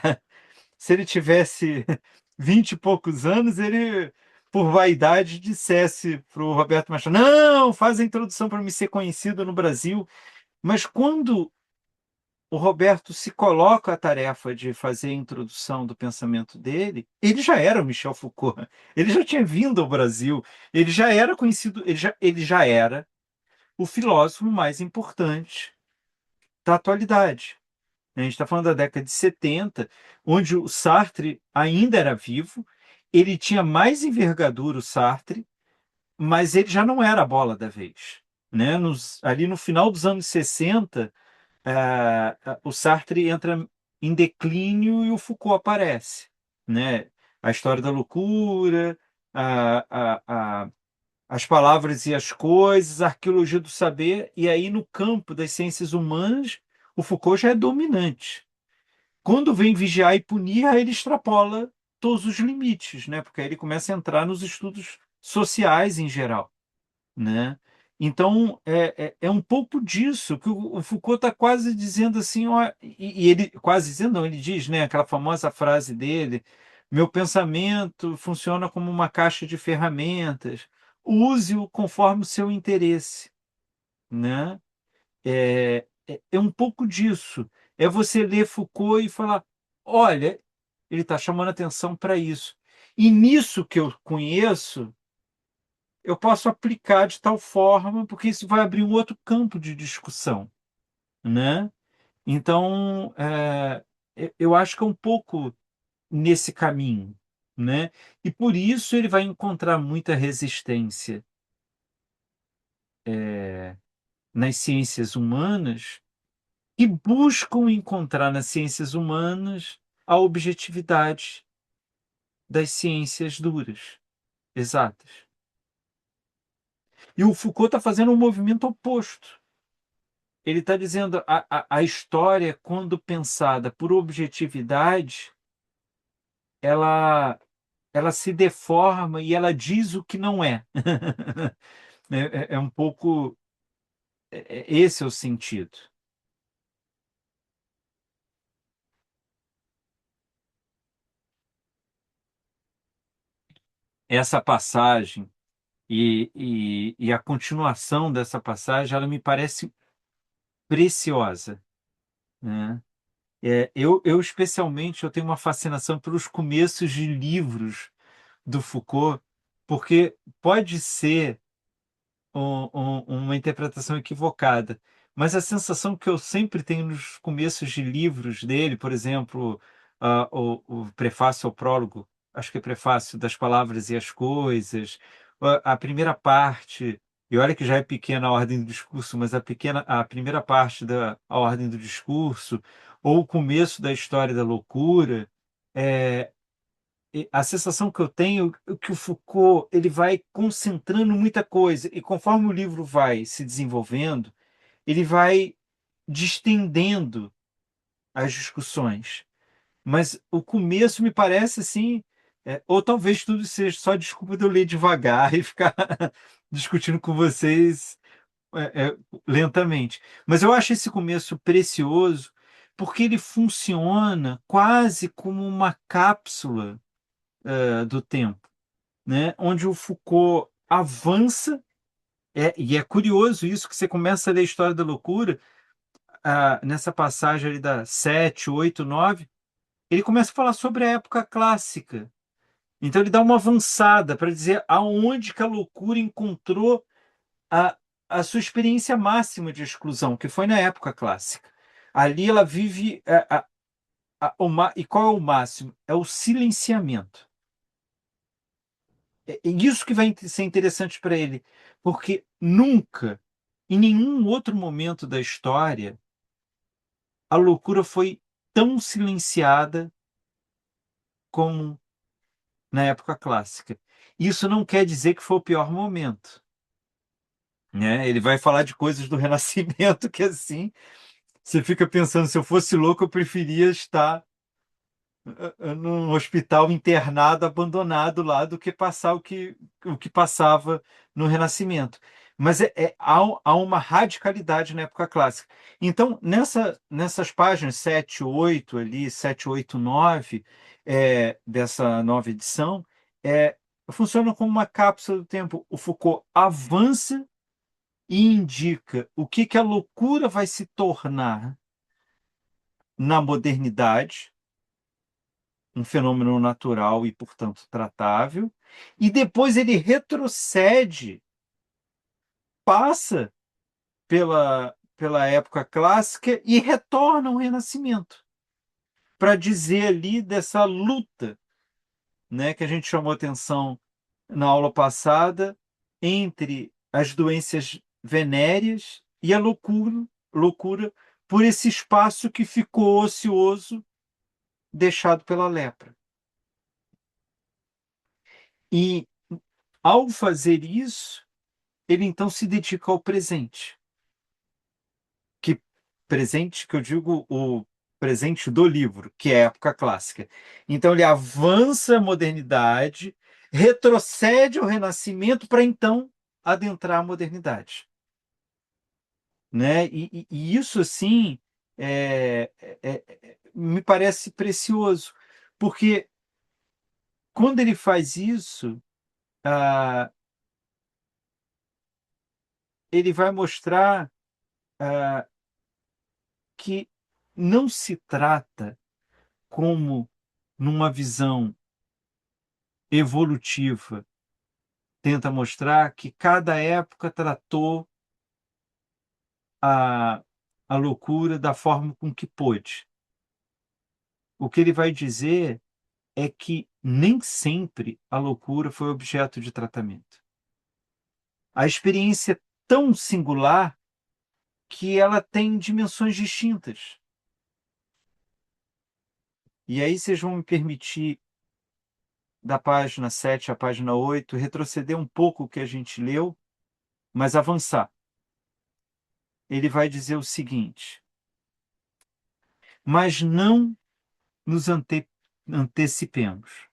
se ele tivesse 20 e poucos anos, ele, por vaidade, dissesse para o Roberto Machado: não, faz a introdução para me ser conhecido no Brasil. Mas quando o Roberto se coloca a tarefa de fazer a introdução do pensamento dele, ele já era o Michel Foucault, ele já tinha vindo ao Brasil, ele já era conhecido, ele já era o filósofo mais importante da atualidade. A gente está falando da década de 70, onde o Sartre ainda era vivo, ele tinha mais envergadura, o Sartre, mas ele já não era a bola da vez. Né? Ali no final dos anos 60, o Sartre entra em declínio e o Foucault aparece. Né? A história da loucura, a, a, a, as palavras e as coisas, a arqueologia do saber, e aí no campo das ciências humanas, o Foucault já é dominante. Quando vem vigiar e punir, aí ele extrapola todos os limites, né? Porque aí ele começa a entrar nos estudos sociais em geral, né? Então, é um pouco disso que o Foucault está quase dizendo assim, ó, e ele quase dizendo, não, ele diz, né, aquela famosa frase dele: meu pensamento funciona como uma caixa de ferramentas, use-o conforme o seu interesse, né? É um pouco disso. É você ler Foucault e falar: olha, ele está chamando atenção para isso. E nisso que eu conheço, eu posso aplicar de tal forma, porque isso vai abrir um outro campo de discussão, né? Então, eu acho que é um pouco nesse caminho, né? E por isso ele vai encontrar muita resistência nas ciências humanas e buscam encontrar nas ciências humanas a objetividade das ciências duras, exatas. E o Foucault está fazendo um movimento oposto. Ele está dizendo a história, quando pensada por objetividade, ela, ela se deforma e ela diz o que não é. É um pouco. Esse é o sentido. Essa passagem e a continuação dessa passagem, ela me parece preciosa, né? Eu especialmente eu tenho uma fascinação pelos começos de livros do Foucault, porque pode ser uma interpretação equivocada, mas a sensação que eu sempre tenho nos começos de livros dele, por exemplo, o prefácio ao prólogo, acho que é prefácio das palavras e as coisas, a primeira parte, e olha que já é pequena a ordem do discurso, mas a primeira parte da a ordem do discurso, ou o começo da história da loucura, é, e a sensação que eu tenho é que o Foucault ele vai concentrando muita coisa e conforme o livro vai se desenvolvendo, ele vai distendendo as discussões. Mas o começo me parece assim, ou talvez tudo seja só desculpa de eu ler devagar e ficar discutindo com vocês lentamente. Mas eu acho esse começo precioso porque ele funciona quase como uma cápsula do tempo, né? Onde o Foucault avança, e é curioso isso que você começa a ler a História da Loucura, nessa passagem ali da 7, 8, 9, ele começa a falar sobre a época clássica. Então ele dá uma avançada para dizer aonde que a loucura encontrou a, a sua experiência máxima de exclusão, que foi na época clássica. Ali ela vive e qual é o máximo? É o silenciamento. É isso que vai ser interessante para ele, porque nunca, em nenhum outro momento da história, a loucura foi tão silenciada como na época clássica. Isso não quer dizer que foi o pior momento, né? Ele vai falar de coisas do Renascimento que assim, você fica pensando, se eu fosse louco, eu preferia estar num hospital internado, abandonado lá, do que passar o que passava no Renascimento. Mas há uma radicalidade na época clássica. Então, nessas páginas 7, 8, ali, 7, 8, 9, dessa nova edição, funciona como uma cápsula do tempo. O Foucault avança e indica o que a loucura vai se tornar na modernidade, um fenômeno natural e, portanto, tratável, e depois ele retrocede, passa pela época clássica e retorna ao Renascimento, para dizer ali dessa luta, né, que a gente chamou atenção na aula passada, entre as doenças venéreas e a loucura por esse espaço que ficou ocioso, deixado pela lepra. E, ao fazer isso, ele então se dedica ao presente. Que presente que eu digo o presente do livro, que é a época clássica. Então ele avança a modernidade, retrocede ao Renascimento para então adentrar a modernidade, né? E isso assim me parece precioso, porque quando ele faz isso, ele vai mostrar que não se trata como numa visão evolutiva, tenta mostrar que cada época tratou a, a loucura da forma com que pôde. O que ele vai dizer é que nem sempre a loucura foi objeto de tratamento. A experiência é tão singular que ela tem dimensões distintas. E aí vocês vão me permitir, da página 7 à página 8, retroceder um pouco o que a gente leu, mas avançar. Ele vai dizer o seguinte: mas não nos antecipemos.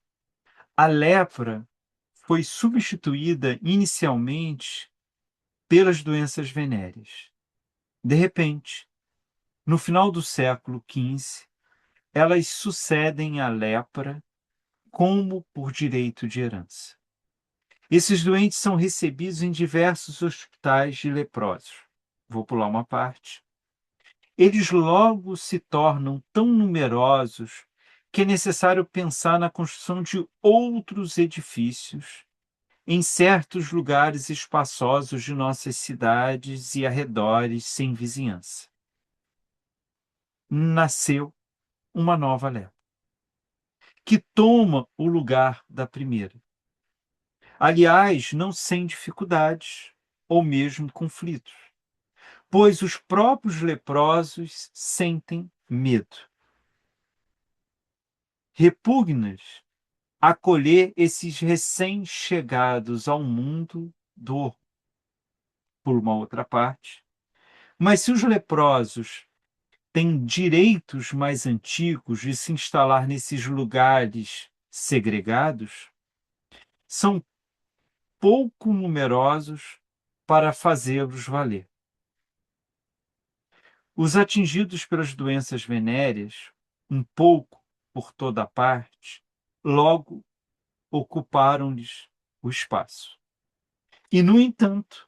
A lepra foi substituída inicialmente pelas doenças venéreas. De repente, no final do século XV, elas sucedem à lepra como por direito de herança. Esses doentes são recebidos em diversos hospitais de leprosos. Vou pular uma parte. Eles logo se tornam tão numerosos que é necessário pensar na construção de outros edifícios em certos lugares espaçosos de nossas cidades e arredores sem vizinhança. Nasceu uma nova lepra, que toma o lugar da primeira. Aliás, não sem dificuldades ou mesmo conflitos, pois os próprios leprosos sentem medo. Repugnas acolher esses recém-chegados ao mundo por uma outra parte. Mas se os leprosos têm direitos mais antigos de se instalar nesses lugares segregados, são pouco numerosos para fazê-los valer. Os atingidos pelas doenças venéreas, um pouco por toda parte, logo ocuparam-lhes o espaço. E, no entanto,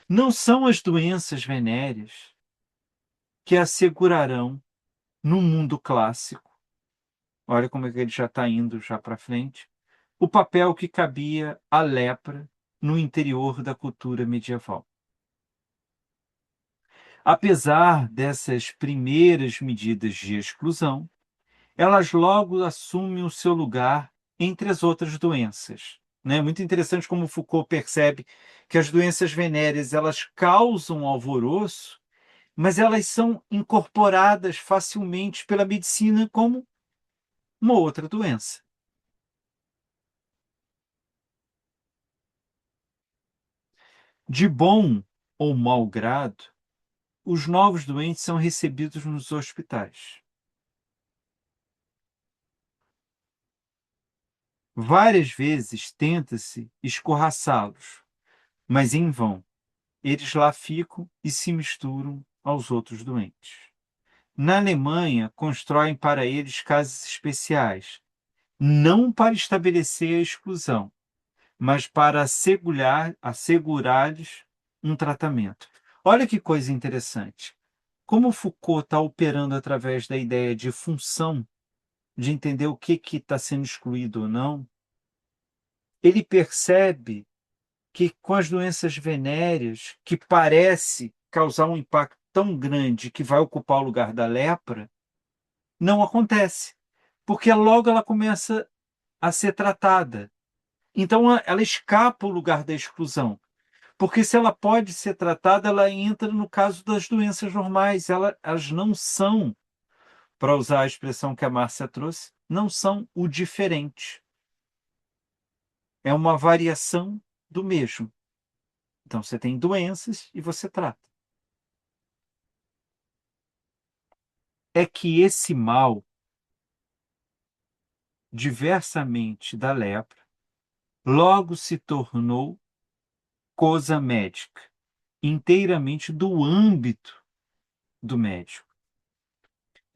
não são as doenças venéreas que assegurarão no mundo clássico, olha como é que ele já está indo já para frente, o papel que cabia à lepra no interior da cultura medieval. Apesar dessas primeiras medidas de exclusão, elas logo assumem o seu lugar entre as outras doenças. É muito interessante como Foucault percebe que as doenças venéreas elas causam alvoroço, mas elas são incorporadas facilmente pela medicina como uma outra doença. De bom ou mau grado, os novos doentes são recebidos nos hospitais. Várias vezes tenta-se escorraçá-los, mas em vão. Eles lá ficam e se misturam aos outros doentes. Na Alemanha, constroem para eles casas especiais, não para estabelecer a exclusão, mas para assegurar-lhes um tratamento. Olha que coisa interessante. Como Foucault está operando através da ideia de função, de entender o que está sendo excluído ou não, ele percebe que com as doenças venéreas, que parece causar um impacto tão grande que vai ocupar o lugar da lepra, não acontece, porque logo ela começa a ser tratada. Então ela escapa o lugar da exclusão, porque se ela pode ser tratada, ela entra no caso das doenças normais, elas não são, para usar a expressão que a Márcia trouxe, não são o diferente. É uma variação do mesmo. Então você tem doenças e você trata. É que esse mal, diversamente da lepra, logo se tornou coisa médica, inteiramente do âmbito do médico.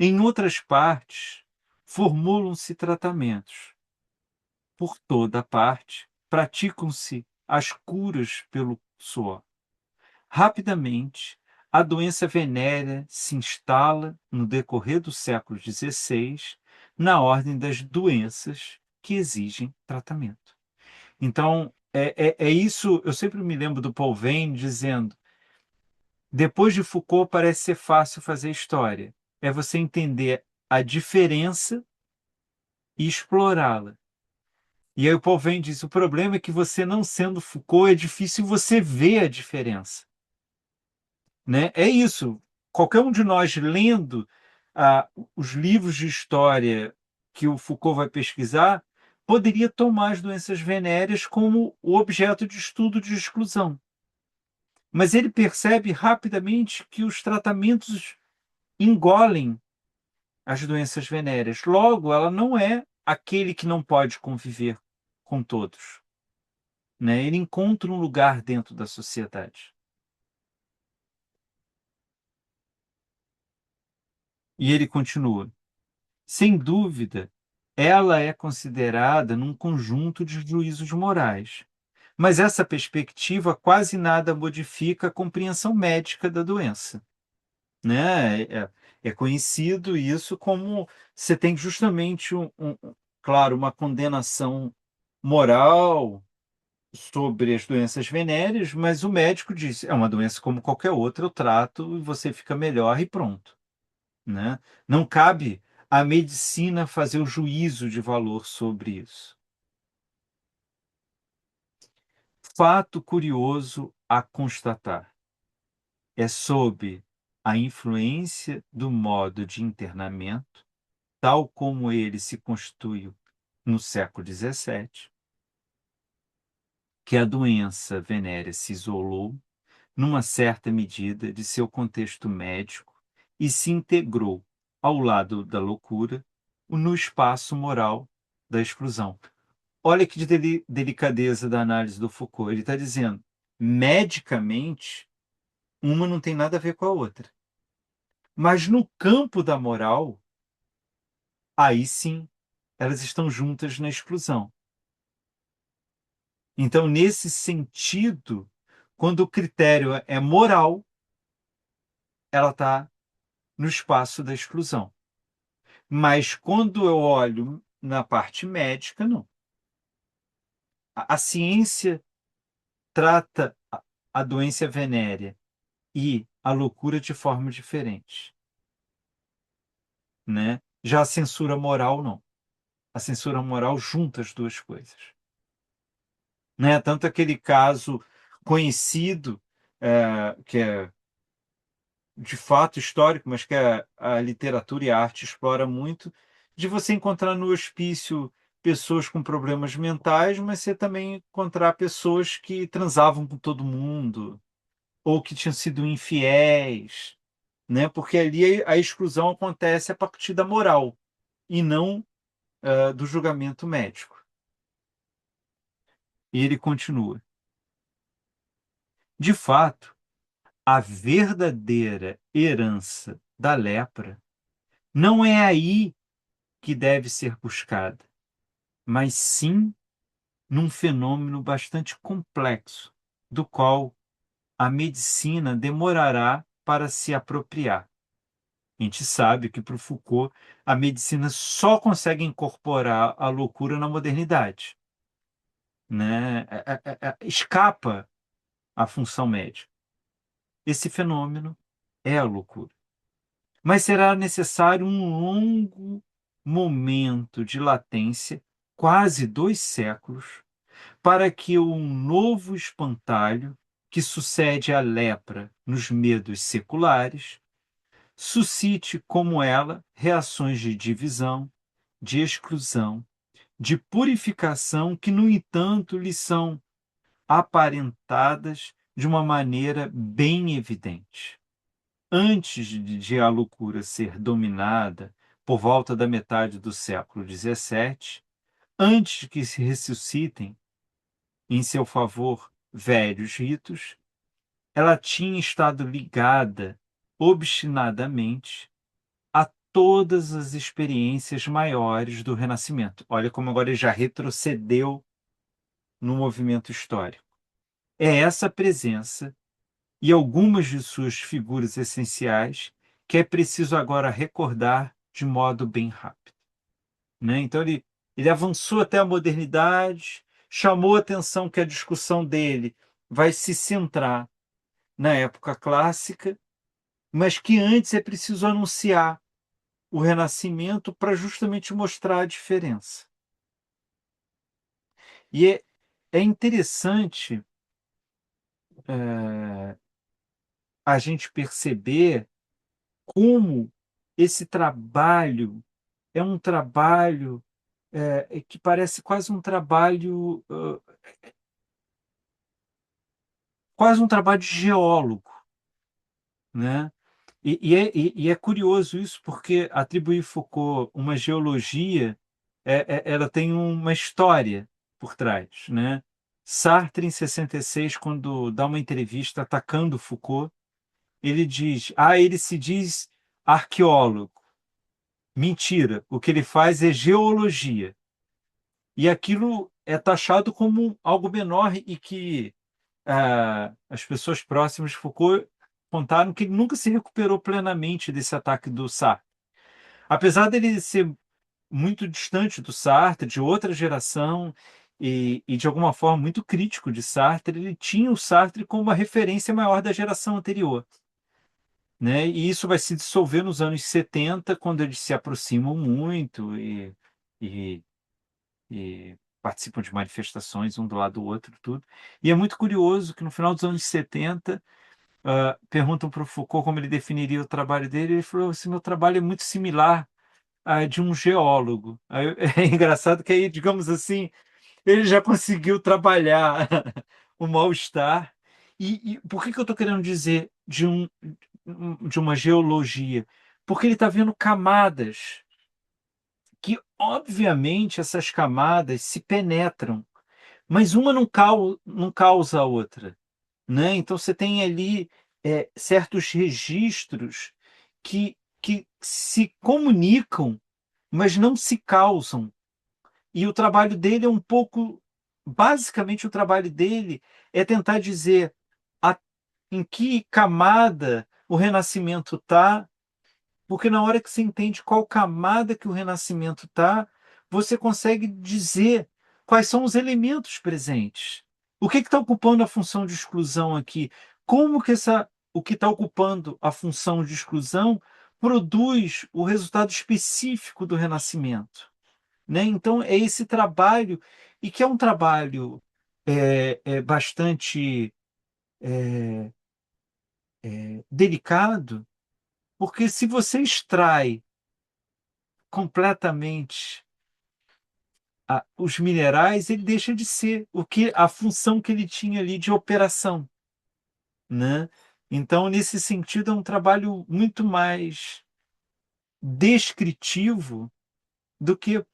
Em outras partes, formulam-se tratamentos. Por toda parte, praticam-se as curas pelo suor. Rapidamente, a doença venérea se instala no decorrer do século XVI na ordem das doenças que exigem tratamento. Então, é isso. Eu sempre me lembro do Paul Veyne dizendo: depois de Foucault, parece ser fácil fazer história. É você entender a diferença e explorá-la. E aí o Paul Veyne diz: o problema é que você, não sendo Foucault, é difícil você ver a diferença. Né? É isso. Qualquer um de nós lendo os livros de história que o Foucault vai pesquisar poderia tomar as doenças venéreas como o objeto de estudo de exclusão. Mas ele percebe rapidamente que os tratamentos engolem as doenças venéreas. Logo, ela não é aquele que não pode conviver com todos. Né? Ele encontra um lugar dentro da sociedade. E ele continua: sem dúvida, ela é considerada num conjunto de juízos morais. Mas essa perspectiva quase nada modifica a compreensão médica da doença. Né? É conhecido isso como você tem justamente, claro, uma condenação moral sobre as doenças venéreas, mas o médico diz: é uma doença como qualquer outra, eu trato e você fica melhor e pronto. Né? Não cabe à medicina fazer o juízo de valor sobre isso. Fato curioso a constatar é sob a influência do modo de internamento, tal como ele se constituiu no século XVII, que a doença venérea se isolou, numa certa medida, de seu contexto médico e se integrou, ao lado da loucura, no espaço moral da exclusão. Olha que delicadeza da análise do Foucault. Ele está dizendo, medicamente, uma não tem nada a ver com a outra. Mas no campo da moral, aí sim, elas estão juntas na exclusão. Então, nesse sentido, quando o critério é moral, ela está no espaço da exclusão. Mas quando eu olho na parte médica, não. A ciência trata a doença venérea e a loucura de forma diferente. Né? Já a censura moral, não. A censura moral junta as duas coisas. Né? Tanto aquele caso conhecido, que é de fato histórico, mas que a literatura e a arte explora muito, de você encontrar no hospício pessoas com problemas mentais, mas você também encontrar pessoas que transavam com todo mundo, ou que tinham sido infiéis, né? Porque ali a exclusão acontece a partir da moral, e não do julgamento médico. E ele continua: de fato, a verdadeira herança da lepra não é aí que deve ser buscada, mas sim num fenômeno bastante complexo, do qual a medicina demorará para se apropriar. A gente sabe que, para o Foucault, a medicina só consegue incorporar a loucura na modernidade. Né? Escapa à função médica. Esse fenômeno é a loucura. Mas será necessário um longo momento de latência, quase 2 séculos, para que um novo espantalho, que sucede à lepra nos medos seculares, suscite, como ela, reações de divisão, de exclusão, de purificação, que, no entanto, lhe são aparentadas de uma maneira bem evidente. Antes de a loucura ser dominada, por volta da metade do século XVII, antes que se ressuscitem em seu favor velhos ritos, ela tinha estado ligada obstinadamente a todas as experiências maiores do Renascimento. Olha como agora ele já retrocedeu no movimento histórico. É essa presença e algumas de suas figuras essenciais que é preciso agora recordar de modo bem rápido, né? Então ele avançou até a modernidade, chamou a atenção que a discussão dele vai se centrar na época clássica, mas que antes é preciso anunciar o Renascimento para justamente mostrar a diferença. E é interessante a gente perceber como esse trabalho é um trabalho que parece quase um trabalho de geólogo, né? E é curioso isso, porque atribuir Foucault uma geologia, ela tem uma história por trás, né? Sartre, em 66, quando dá uma entrevista atacando Foucault, ele diz: ele se diz arqueólogo. Mentira, o que ele faz é geologia. E aquilo é taxado como algo menor e que as pessoas próximas de Foucault contaram que ele nunca se recuperou plenamente desse ataque do Sartre. Apesar dele ser muito distante do Sartre, de outra geração, e de alguma forma muito crítico de Sartre, ele tinha o Sartre como uma referência maior da geração anterior, né? E isso vai se dissolver nos anos 70, quando eles se aproximam muito e, e participam de manifestações um do lado do outro, tudo. E é muito curioso que no final dos anos 70 perguntam para o Foucault como ele definiria o trabalho dele, ele falou assim: meu trabalho é muito similar de um geólogo. É engraçado que aí, digamos assim, ele já conseguiu trabalhar o mal-estar. E por que eu estou querendo dizer de uma geologia? Porque ele está vendo camadas que, obviamente, essas camadas se penetram, mas uma não causa a outra, né? Então você tem ali certos registros que se comunicam, mas não se causam. E o trabalho dele é um pouco, basicamente o trabalho dele é tentar dizer a- em que camada o Renascimento está, porque na hora que você entende qual camada que o Renascimento está, você consegue dizer quais são os elementos presentes. O que está ocupando a função de exclusão aqui? Como que o que está ocupando a função de exclusão produz o resultado específico do Renascimento, né? Então, é esse trabalho, e que é um trabalho bastante delicado, porque se você extrai completamente os minerais, ele deixa de ser a função que ele tinha ali de operação, né? Então, nesse sentido, é um trabalho muito mais descritivo do que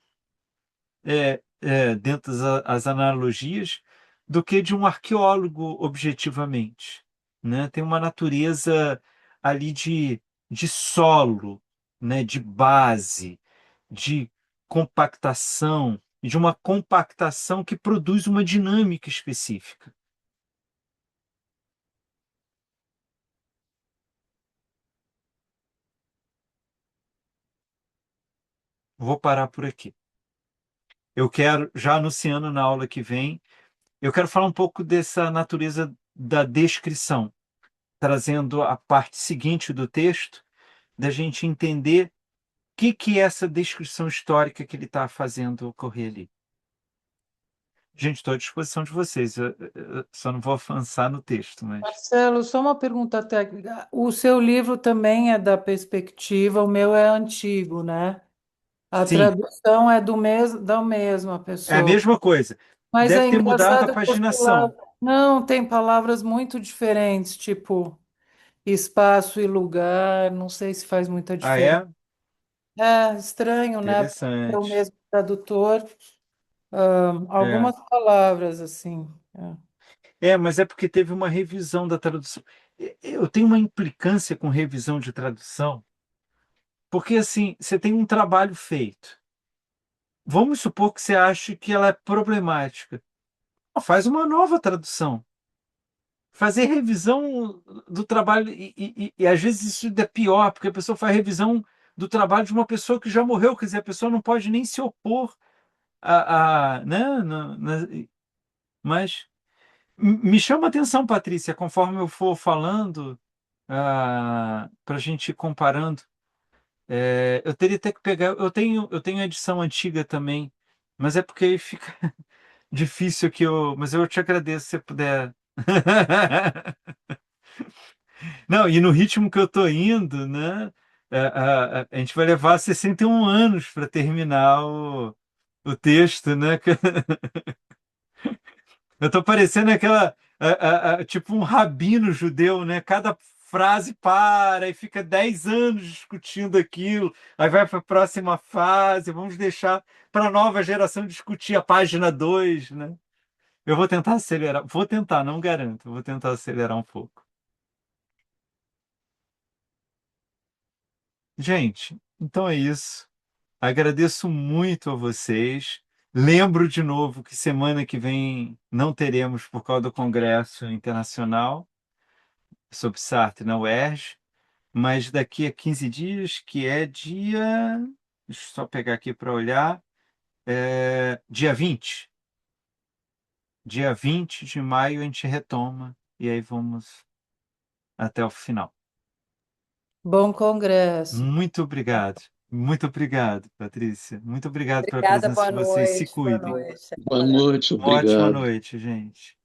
dentro das analogias, do que de um arqueólogo objetivamente, né? Tem uma natureza ali de solo, né? De base, de compactação, de uma compactação que produz uma dinâmica específica. Vou parar por aqui. Eu quero, já anunciando na aula que vem, eu quero falar um pouco dessa natureza da descrição, trazendo a parte seguinte do texto, da gente entender o que é essa descrição histórica que ele está fazendo ocorrer ali. Gente, estou à disposição de vocês. Eu só não vou avançar no texto, mas Marcelo, só uma pergunta técnica. O seu livro também é da perspectiva, o meu é antigo, né? A sim, tradução é da mesma é a pessoa. mesma coisa. Mas Deve é ter mudado a engraçado que as paginação. palavras. Não, tem palavras muito diferentes, tipo espaço e lugar. Não sei se faz muita Ah, diferença. é? É estranho, né? Porque é o Interessante. mesmo tradutor. É. Algumas palavras, assim. Mas é porque teve uma revisão da tradução. Eu tenho uma implicância com revisão de tradução, porque assim, você tem um trabalho feito. Vamos supor que você ache que ela é problemática. Faz uma nova tradução. fazer revisão do trabalho, e às vezes isso ainda é pior, porque a pessoa faz revisão do trabalho de uma pessoa que já morreu, quer dizer, a pessoa não pode nem se opor né, mas me chama a atenção, Patrícia, conforme eu for falando, para a gente ir comparando. Eu teria até que pegar. Eu tenho edição antiga também, mas é porque aí fica difícil mas eu te agradeço se você puder. Não, e no ritmo que eu tô indo, né? A gente vai levar 61 anos para terminar o texto, né? Eu tô parecendo tipo um rabino judeu, né? Cada frase para e fica 10 anos discutindo aquilo, aí vai para a próxima fase, vamos deixar para a nova geração discutir a página 2, né? Eu vou tentar acelerar, vou tentar, não garanto, vou tentar acelerar um pouco. Gente, então é isso. Agradeço muito a vocês. Lembro de novo que semana que vem não teremos por causa do Congresso Internacional sobre Sartre na UERJ, mas daqui a 15 dias, que é dia. Deixa eu só pegar aqui para olhar. Dia 20. Dia 20 de maio a gente retoma e aí vamos até o final. Bom congresso. Muito obrigado. Muito obrigado, Patrícia. Muito obrigado pela Obrigada, presença boa de vocês. Se noite, boa cuidem. noite. Boa noite, Uma ótima obrigado. noite, gente.